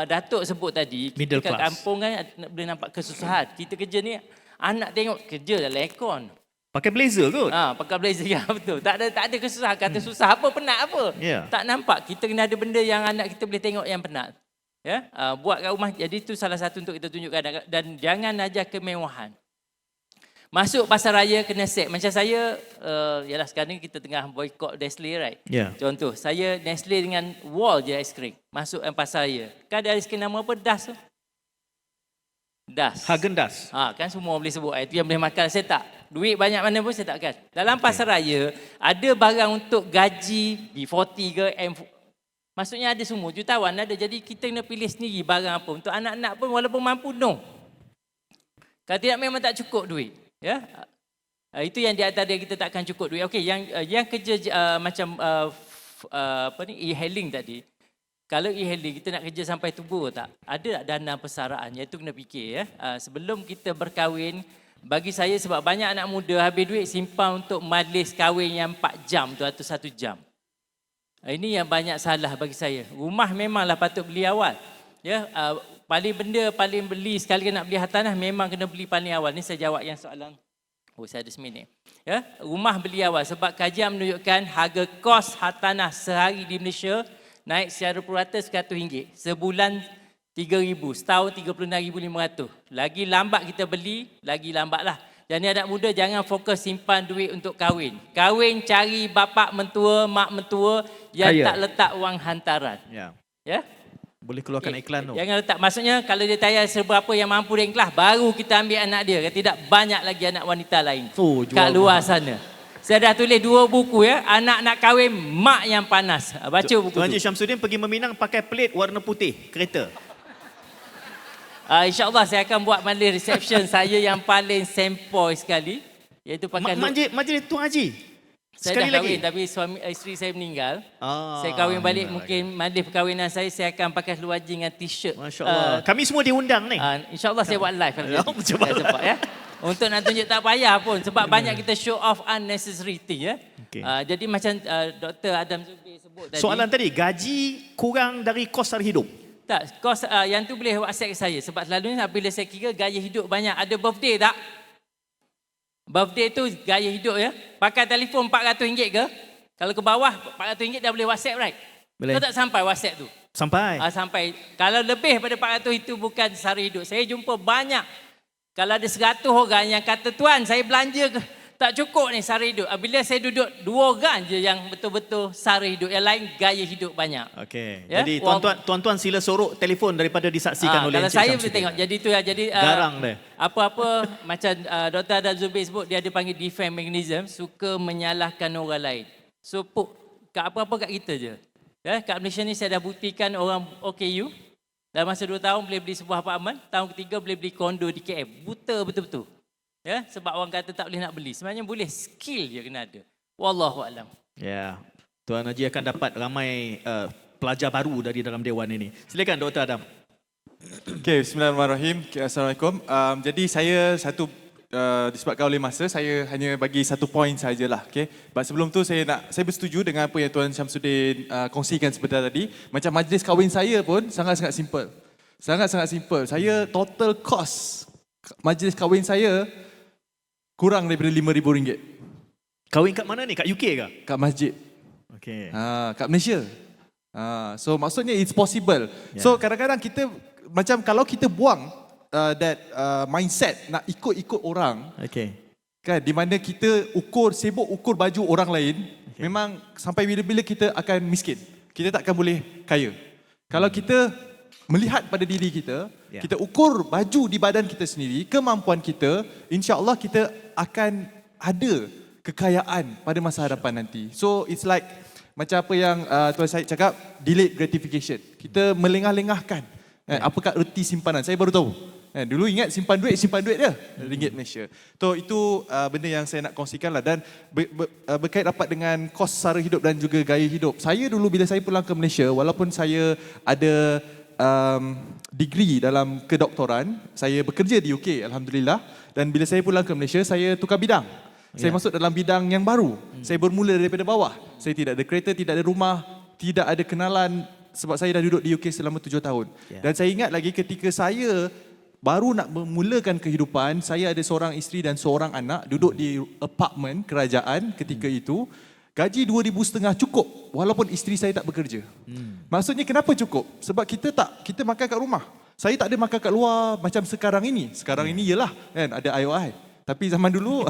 Datuk sebut tadi. Middle kita kat class. kampung kan boleh nampak kesusahan. Kita kerja ni, anak tengok kerja dalam aircon. Pakai blazer kot. Pakai blazer, ya betul. Tak ada kesusahan. Kata susah apa, penat apa. Yeah. Tak nampak. Kita kena ada benda yang anak kita boleh tengok yang penat. Ya, buat kat rumah. Jadi itu salah satu untuk kita tunjukkan. Dan jangan ajar kemewahan. Masuk pasar raya kena set. Macam saya, yalah sekarang ni kita tengah boycott Nestle, right? Yeah. Contoh, saya Nestle dengan wall je aiskrim. Masuk pasar raya. Kan ada aiskrim nama apa? Das tu. Das. Häagen-Dazs. Kan semua boleh sebut. Itu yang boleh makan. Saya tak. Duit banyak mana pun saya takkan. Dalam pasar raya, ada barang untuk gaji B40 ke M40. Maksudnya ada semua. Jutawan ada. Jadi kita kena pilih sendiri barang apa. Untuk anak-anak pun walaupun mampu, no. Kalau tidak memang tak cukup duit. Ya. Itu yang di antara kita takkan cukup duit. Okey, yang kerja macam e-hailing tadi. Kalau e-hailing kita nak kerja sampai tubuh tak? Ada tak dana persaraan? Yang itu kena fikir, ya. Sebelum kita berkahwin, bagi saya sebab banyak anak muda habis duit simpan untuk majlis kahwin yang 4 jam tu atau 1 jam. Ini yang banyak salah bagi saya. Rumah memanglah patut beli awal. Ya, paling beli sekali nak beli hartanah memang kena beli paling awal. Ni saya jawab yang soalan. Saya ada seminit. Ya, rumah beli awal sebab kajian menunjukkan harga kos hartanah sehari di Malaysia naik secara purata RM100. Sebulan RM3,000. Setahun RM36,500. Lagi lambat kita beli, lagi lambatlah. Jadi anak muda jangan fokus simpan duit untuk kahwin. Kahwin cari bapak mentua, mak mentua yang Kaya. tak letak wang hantaran. Ya. Ya? Boleh keluarkan iklan tu. Jangan letak. Maksudnya kalau dia tayar seberapa yang mampu dia ikhlas, baru kita ambil anak dia. Kalau tidak, banyak lagi anak wanita lain Jual kat luar mahal. sana. Saya dah tulis 2 buku ya. Anak nak kahwin, mak yang panas. Baca buku Tuan tu. Haji Syamsuddin pergi meminang pakai plate warna putih kereta. InsyaAllah saya akan buat majlis reception saya yang paling sempoi sekali. Iaitu pakai... Majlis Tuan Haji. Saya Sekali dah kahwin lagi. tapi isteri saya meninggal. Saya Ah, kahwin balik mungkin majlis perkahwinan saya akan pakai seluar jeans dengan t-shirt. Masya Allah. Kami semua diundang ni. InsyaAllah saya buat live kalau Ya, jadi. cuba. Saya sempat ya. Untuk nak tunjuk tak payah pun sebab banyak kita show off unnecessary thing ya. Okey. Jadi macam Dr. Adam Zubir sebut tadi. Soalan tadi, gaji kurang dari kos sara hidup. Tak, kos yang tu boleh WhatsApp saya sebab selalunya bila saya kira gaya hidup banyak. Ada birthday tak? Birthday tu gaya hidup ya. Pakai telefon RM400 ke? Kalau ke bawah RM400 dah boleh WhatsApp right? Boleh. Kau tak sampai WhatsApp tu? Sampai. Sampai. Kalau lebih daripada RM400 itu bukan sara hidup. Saya jumpa banyak. Kalau ada 100 orang yang kata, tuan saya belanja tak cukup ni sara hidup. Bila saya duduk 2 orang je yang betul-betul sara hidup. Yang lain gaya hidup banyak. Okey. Ya? Jadi tuan-tuan sila sorok telefon daripada disaksikan oleh Kalau Encik saya Syamsuddin. boleh tengok. Jadi tu ya. Jadi Garang dia. apa-apa macam Dr. Adam Zubir sebut dia ada panggil defense mechanism, suka menyalahkan orang lain. So kat apa-apa kat kita je. Ya, kat Malaysia ni saya dah buktikan orang OKU dalam masa 2 tahun boleh beli sebuah apartmen, tahun ketiga boleh beli kondo di KL. Buta betul-betul. Ya, sebab orang kata tak boleh nak beli. Sebenarnya boleh, skill je kena ada. Wallahu a'lam. Ya. Tuan Haji akan dapat ramai pelajar baru dari dalam dewan ini. Silakan Dr. Adam. Okay, bismillahirrahmanirrahim. Okay, Assalamualaikum. Jadi saya disebabkan oleh masa, saya hanya bagi satu poin sajalah. Okay. But sebelum tu saya bersetuju dengan apa yang Tuan Syamsuddin kongsikan sebentar tadi. Macam majlis kahwin saya pun sangat-sangat simple. Sangat-sangat simple. Saya total cost majlis kahwin saya kurang daripada RM5,000. Kahwin kat mana ni? Kat UK ke? Kat masjid. Okey. Kat Malaysia. So maksudnya it's possible. Yeah. So kadang-kadang kita macam kalau kita buang that mindset nak ikut-ikut orang, Okey. kan, di mana kita sibuk ukur baju orang lain, memang sampai bila-bila kita akan miskin. Kita takkan boleh kaya. Kalau kita melihat pada diri kita, kita ukur baju di badan kita sendiri, kemampuan kita, insya-Allah kita akan ada kekayaan pada masa hadapan nanti. So it's like macam apa yang Tuan Syed cakap, delayed gratification. Kita melengah-lengahkan apakah erti simpanan. Saya baru tahu. Dulu ingat simpan duit je, ringgit Malaysia. So itu benda yang saya nak kongsikan lah. Dan berkait rapat dengan kos sara hidup dan juga gaya hidup. Saya dulu bila saya pulang ke Malaysia, walaupun saya ada degree dalam kedoktoran, saya bekerja di UK, Alhamdulillah. Dan bila saya pulang ke Malaysia, saya tukar bidang. Saya masuk dalam bidang yang baru. Saya bermula daripada bawah. Saya tidak ada kereta, tidak ada rumah, tidak ada kenalan sebab saya dah duduk di UK selama 7 tahun. Dan saya ingat lagi ketika saya baru nak memulakan kehidupan, saya ada seorang isteri dan seorang anak duduk di apartmen kerajaan ketika itu. Gaji RM2,500 cukup walaupun isteri saya tak bekerja. Maksudnya kenapa cukup? Sebab kita makan kat rumah. Saya tak ada makan kat luar macam sekarang ini. Sekarang ini ialah kan ada IOI. Tapi zaman dulu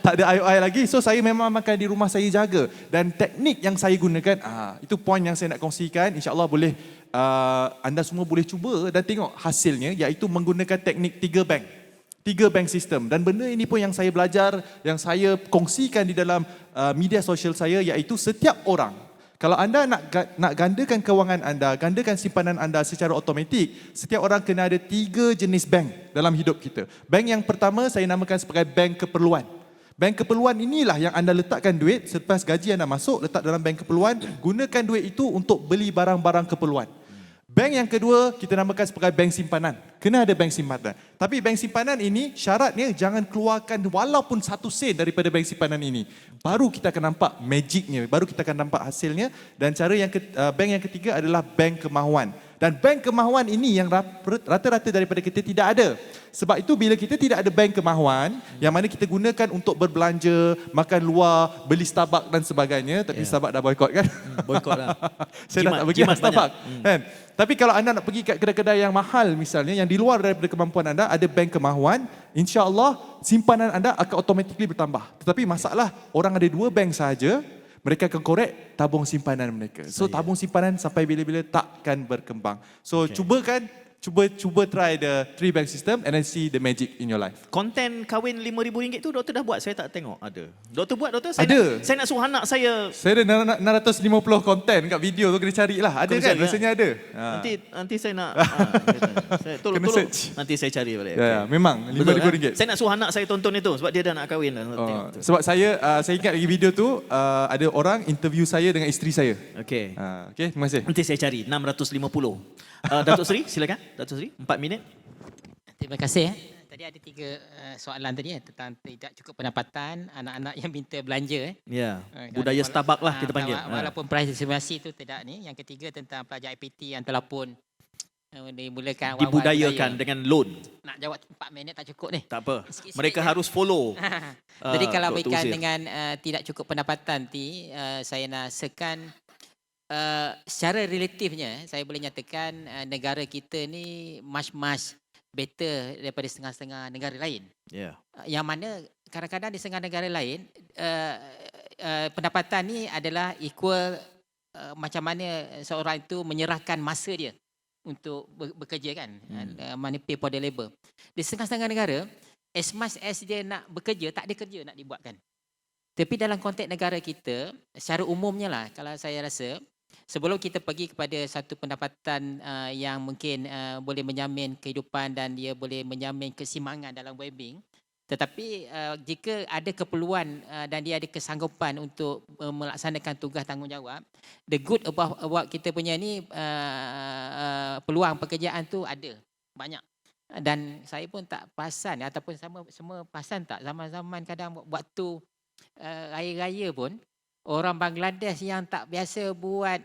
tak ada IOI lagi. So saya memang makan di rumah, saya jaga. Dan teknik yang saya gunakan, itu poin yang saya nak kongsikan. InsyaAllah boleh anda semua boleh cuba dan tengok hasilnya, iaitu menggunakan teknik 3 bank. 3 bank sistem. Dan benda ini pun yang saya belajar, yang saya kongsikan di dalam media sosial saya, iaitu setiap orang, kalau anda nak gandakan kewangan anda, gandakan simpanan anda secara automatik, setiap orang kena ada 3 jenis bank dalam hidup kita. Bank yang pertama saya namakan sebagai bank keperluan. Bank keperluan inilah yang anda letakkan duit, selepas gaji anda masuk, letak dalam bank keperluan, gunakan duit itu untuk beli barang-barang keperluan. Bank yang kedua kita namakan sebagai bank simpanan. Kena ada bank simpanan. Tapi bank simpanan ini syaratnya jangan keluarkan walaupun 1 sen daripada bank simpanan ini. Baru kita akan nampak magicnya, baru kita akan nampak hasilnya. Dan cara bank yang ketiga adalah bank kemahuan. Dan bank kemahuan ini yang rata-rata daripada kita tidak ada. Sebab itu bila kita tidak ada bank kemahuan, yang mana kita gunakan untuk berbelanja, makan luar, beli Starbucks dan sebagainya. Tapi Starbucks dah boykot kan? Boykot lah. Saya dah tak pergi Starbucks. Kan? Tapi kalau anda nak pergi kat kedai-kedai yang mahal misalnya, yang di luar daripada kemampuan anda, ada bank kemahuan, insya-Allah simpanan anda akan automatically bertambah. Tetapi masalah, orang ada 2 bank sahaja, mereka akan korek tabung simpanan mereka. So tabung simpanan sampai bila-bila takkan berkembang. So cubakan cuba try the 3-bag system and then see the magic in your life. Konten kahwin RM5,000 tu doktor dah buat, saya tak tengok ada. Doktor buat, doktor? Saya Ada. Saya nak suruh anak saya. Saya ada 650 konten kat video tu, kena carilah. Ada Kena kan? cari, Rasanya ada. Nanti saya nak saya, Kena tolong search. nanti saya cari balik. Ya, memang Betul, RM5,000. Saya nak suruh anak saya tonton itu sebab dia dah nak kahwin dah. Tengok tu. Sebab saya ingat lagi video tu ada orang interview saya dengan isteri saya. Okey. Okey, terima kasih. Nanti saya cari 650. Datuk Seri, silakan. Datuk Seri, 4 minit. Terima kasih. Tadi ada 3 soalan tadi tentang tidak cukup pendapatan, anak-anak yang minta belanja. Ya, budaya Starbucks lah kita panggil. Walaupun price diskriminasi itu tidak ni. Yang ketiga tentang pelajar IPT yang telah pun dimulakan awal-awal Dibudayakan budaya. dengan loan. Nak jawab 4 minit tak cukup ni. Tak apa. Sikit-sikit Mereka je. harus follow. Jadi kalau Dr. berkaitan Uzir. dengan tidak cukup pendapatan saya nasakan secara relatifnya saya boleh nyatakan negara kita ni much better daripada setengah-setengah negara lain. Ya. Yang mana kadang-kadang di setengah negara lain pendapatan ni adalah equal macam mana seorang itu menyerahkan masa dia untuk bekerja kan, money pay for the labor. Di setengah-setengah negara, as much as dia nak bekerja, tak ada kerja nak dibuatkan. Tapi dalam konteks negara kita, secara umumnya lah, kalau saya rasa, sebelum kita pergi kepada satu pendapatan yang mungkin boleh menjamin kehidupan dan dia boleh menjamin keseimbangan dalam well-being, tetapi jika ada keperluan dan dia ada kesanggupan untuk melaksanakan tugas tanggungjawab, the good about kita punya ni peluang pekerjaan tu ada banyak. Dan saya pun tak perasan ataupun semua perasan tak zaman-zaman kadang waktu raya-raya pun orang Bangladesh yang tak biasa buat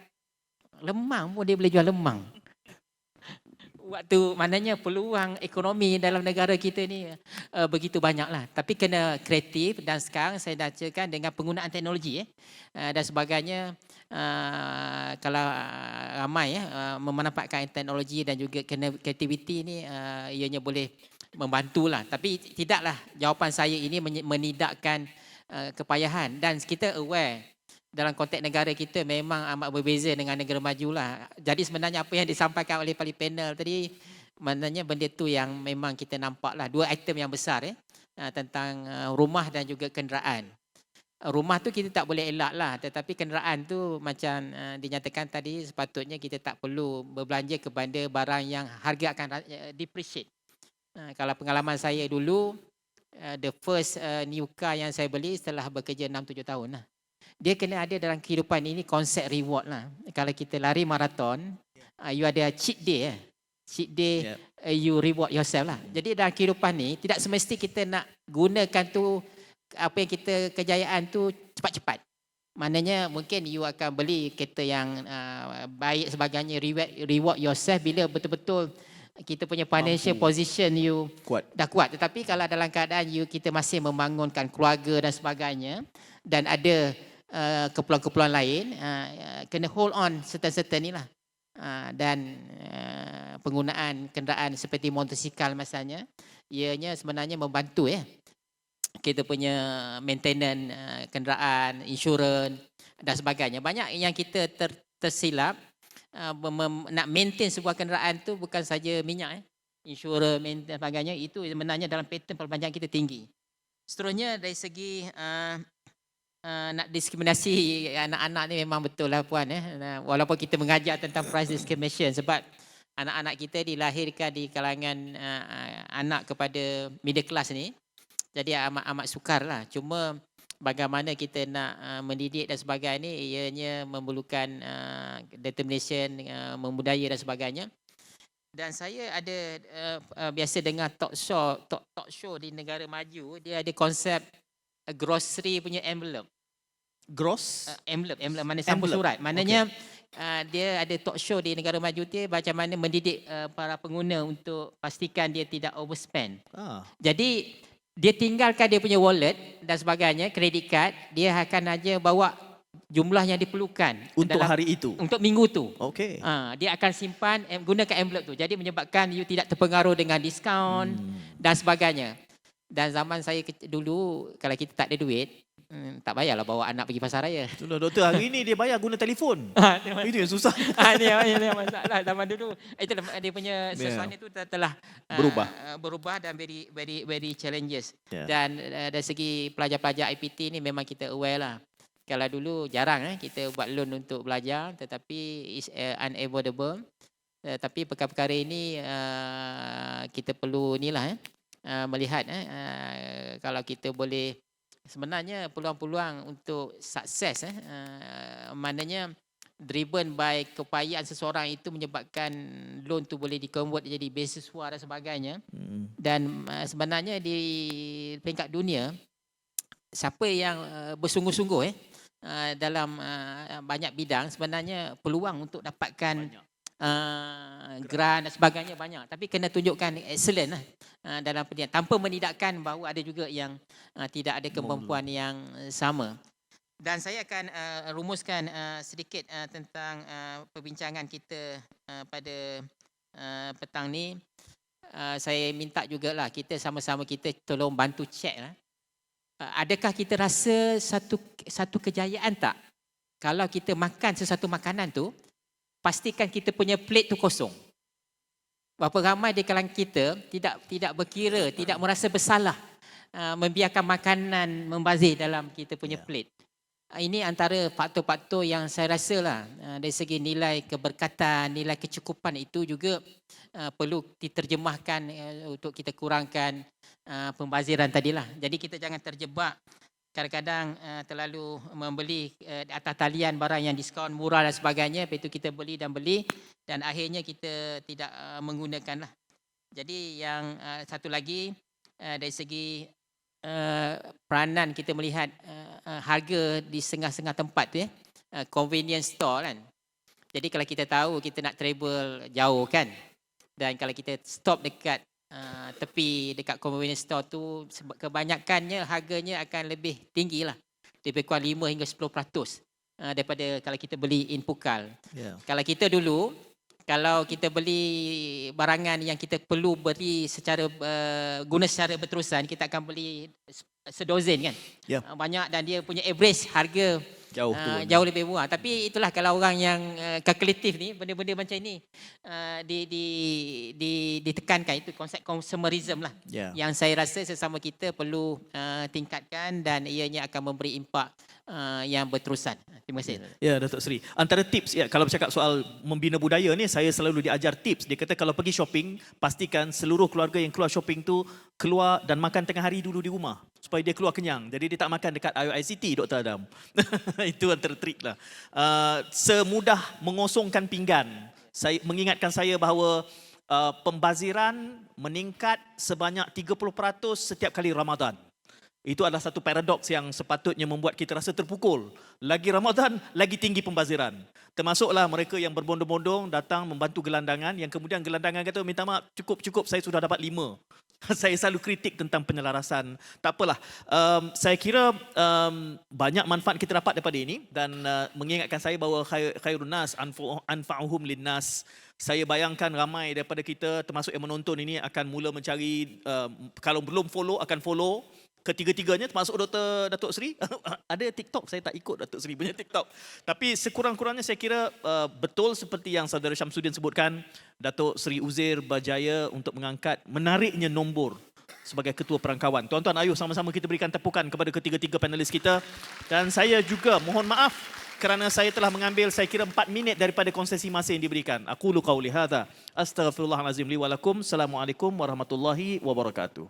lemang pun dia boleh jual lemang. Waktu maknanya peluang ekonomi dalam negara kita ni begitu banyaklah. Tapi kena kreatif dan sekarang saya bacakan dengan penggunaan teknologi dan sebagainya. Kalau ramai memanfaatkan teknologi dan juga kreativiti ni ianya boleh membantulah. Tapi tidaklah jawapan saya ini menidakkan kepayahan dan kita aware dalam konteks negara kita memang amat berbeza dengan negara maju lah. Jadi sebenarnya apa yang disampaikan oleh Pali Panel tadi, maknanya benda tu yang memang kita nampak lah. 2 item yang besar tentang rumah dan juga kenderaan. Rumah tu kita tak boleh elak lah, tetapi kenderaan tu macam dinyatakan tadi sepatutnya kita tak perlu berbelanja kepada barang yang harga akan depreciate. Kalau pengalaman saya dulu, the first new car yang saya beli setelah bekerja 6-7 tahun lah. Dia kena ada dalam kehidupan ini konsep reward lah. Kalau kita lari maraton, you ada cheat day. Cheat day, you reward yourself lah. Jadi dalam kehidupan ni, tidak semesti kita nak gunakan tu, apa yang kita kejayaan tu cepat-cepat. Maknanya mungkin you akan beli kereta yang baik sebagainya, reward yourself bila betul-betul kita punya financial position you dah kuat. Tetapi kalau dalam keadaan kita masih membangunkan keluarga dan sebagainya, dan ada keperluan-keperluan lain, kena hold on certain ni lah. Dan penggunaan kenderaan seperti motosikal misalnya, ianya sebenarnya membantu kita punya maintenance kenderaan, insurans dan sebagainya. Banyak yang kita tersilap nak maintain sebuah kenderaan tu bukan saja minyak, insurans, maintenance dan sebagainya, itu sebenarnya dalam pattern perpanjangan kita tinggi. Seterusnya dari segi nak diskriminasi anak-anak ni memang betul lah puan. Walaupun kita mengajar tentang price discrimination, sebab anak-anak kita dilahirkan di kalangan anak kepada middle class ni, jadi amat sukar lah. Cuma bagaimana kita nak mendidik dan sebagainya ni, ianya memerlukan determination, membudaya dan sebagainya. Dan saya ada biasa dengar talk show di negara maju, dia ada konsep grocery punya envelope. Envelope mana sampul surat. Maknanya dia ada talk show di negara maju dia macam mana mendidik para pengguna untuk pastikan dia tidak overspend. Jadi dia tinggalkan dia punya wallet dan sebagainya, kredit card, dia akan aja bawa jumlah yang diperlukan untuk hari itu, untuk minggu tu. Okey. Dia akan simpan gunakan envelope tu. Jadi menyebabkan you tidak terpengaruh dengan diskaun dan sebagainya. Dan zaman saya dulu, kalau kita tak ada duit, tak payahlah bawa anak pergi pasar raya. Itulah doktor, hari ini dia bayar guna telefon. Itu yang susah. Ini yang masalah zaman dulu. Itulah dia punya suasana itu telah berubah dan very challenges. Yeah. Dan dari segi pelajar-pelajar IPT ni memang kita aware lah. Kalau dulu jarang kita buat loan untuk belajar, tetapi is unavoidable. Tapi perkara-perkara ini kita perlu melihat kalau kita boleh, sebenarnya peluang-peluang untuk sukses maknanya driven by keupayaan seseorang itu menyebabkan loan tu boleh di-convert jadi beasiswa dan sebagainya. Dan sebenarnya di peringkat dunia, siapa yang bersungguh-sungguh dalam banyak bidang, sebenarnya peluang untuk dapatkan grant dan sebagainya banyak. Tapi kena tunjukkan excellent dalam pendidikan, tanpa menidakkan bahawa ada juga yang tidak ada kemampuan yang sama. Dan saya akan rumuskan sedikit tentang perbincangan kita pada petang ni. Saya minta jugalah kita sama-sama kita tolong bantu cek lah. Adakah kita rasa satu kejayaan tak kalau kita makan sesuatu makanan tu, pastikan kita punya plate tu kosong. Berapa ramai di kalangan kita tidak berkira, tidak merasa bersalah membiarkan makanan membazir dalam kita punya plate. Ini antara faktor-faktor yang saya rasa lah dari segi nilai keberkatan, nilai kecukupan itu juga perlu diterjemahkan untuk kita kurangkan pembaziran tadilah. Jadi kita jangan terjebak kadang-kadang terlalu membeli atas talian barang yang diskaun murah dan sebagainya, lepas itu kita beli dan akhirnya kita tidak menggunakan lah. Jadi yang satu lagi dari segi peranan kita melihat harga di setengah-setengah tempat tu convenience store kan. Jadi kalau kita tahu kita nak travel jauh kan, dan kalau kita stop dekat tepi dekat convenience store tu, kebanyakannya harganya akan lebih tinggi lah, lebih kurang 5 hingga 10% daripada kalau kita beli in pukal. Kalau kita dulu, kalau kita beli barangan yang kita perlu beli secara guna secara berterusan, kita akan beli sedozen kan. Banyak, dan dia punya average harga jauh lebih murah. Tapi itulah kalau orang yang kalkulatif ni, benda-benda macam ini ditekankan, itu konsep consumerism lah. Yang saya rasa sesama kita perlu tingkatkan, dan ianya akan memberi impak yang berterusan. Terima kasih. Ya, Datuk Seri. Antara tips kalau bercakap soal membina budaya ni, saya selalu diajar tips. Dia kata kalau pergi shopping, pastikan seluruh keluarga yang keluar shopping tu keluar dan makan tengah hari dulu di rumah supaya dia keluar kenyang. Jadi dia tak makan dekat IOICT, Dr. Adam. Itu antara trik lah. Semudah mengosongkan pinggan. Saya mengingatkan saya bahawa pembaziran meningkat sebanyak 30% setiap kali Ramadan. Itu adalah satu paradoks yang sepatutnya membuat kita rasa terpukul. Lagi Ramadan, lagi tinggi pembaziran. Termasuklah mereka yang berbondong-bondong datang membantu gelandangan, yang kemudian gelandangan kata, minta maaf, cukup, saya sudah dapat 5. Saya selalu kritik tentang penyelarasan. Tak apalah, saya kira banyak manfaat kita dapat daripada ini, dan mengingatkan saya bahawa khairun nas anfa'uhum linnas. Saya bayangkan ramai daripada kita, termasuk yang menonton ini, akan mula mencari, kalau belum follow, akan follow. Ketiga-tiganya termasuk Datuk Seri. Ada TikTok, saya tak ikut Datuk Seri punya TikTok. Tapi sekurang-kurangnya saya kira betul seperti yang Saudara Syamsuddin sebutkan, Datuk Seri Uzair berjaya untuk mengangkat menariknya nombor sebagai ketua perangkawan. Tuan-tuan, ayuh sama-sama kita berikan tepukan kepada ketiga-tiga panelis kita. Dan saya juga mohon maaf kerana saya telah mengambil saya kira 4 minit daripada konsesi masa yang diberikan. Aku lu qauli hadza. Astaghfirullahalazim li wa lakum. Assalamualaikum warahmatullahi wabarakatuh.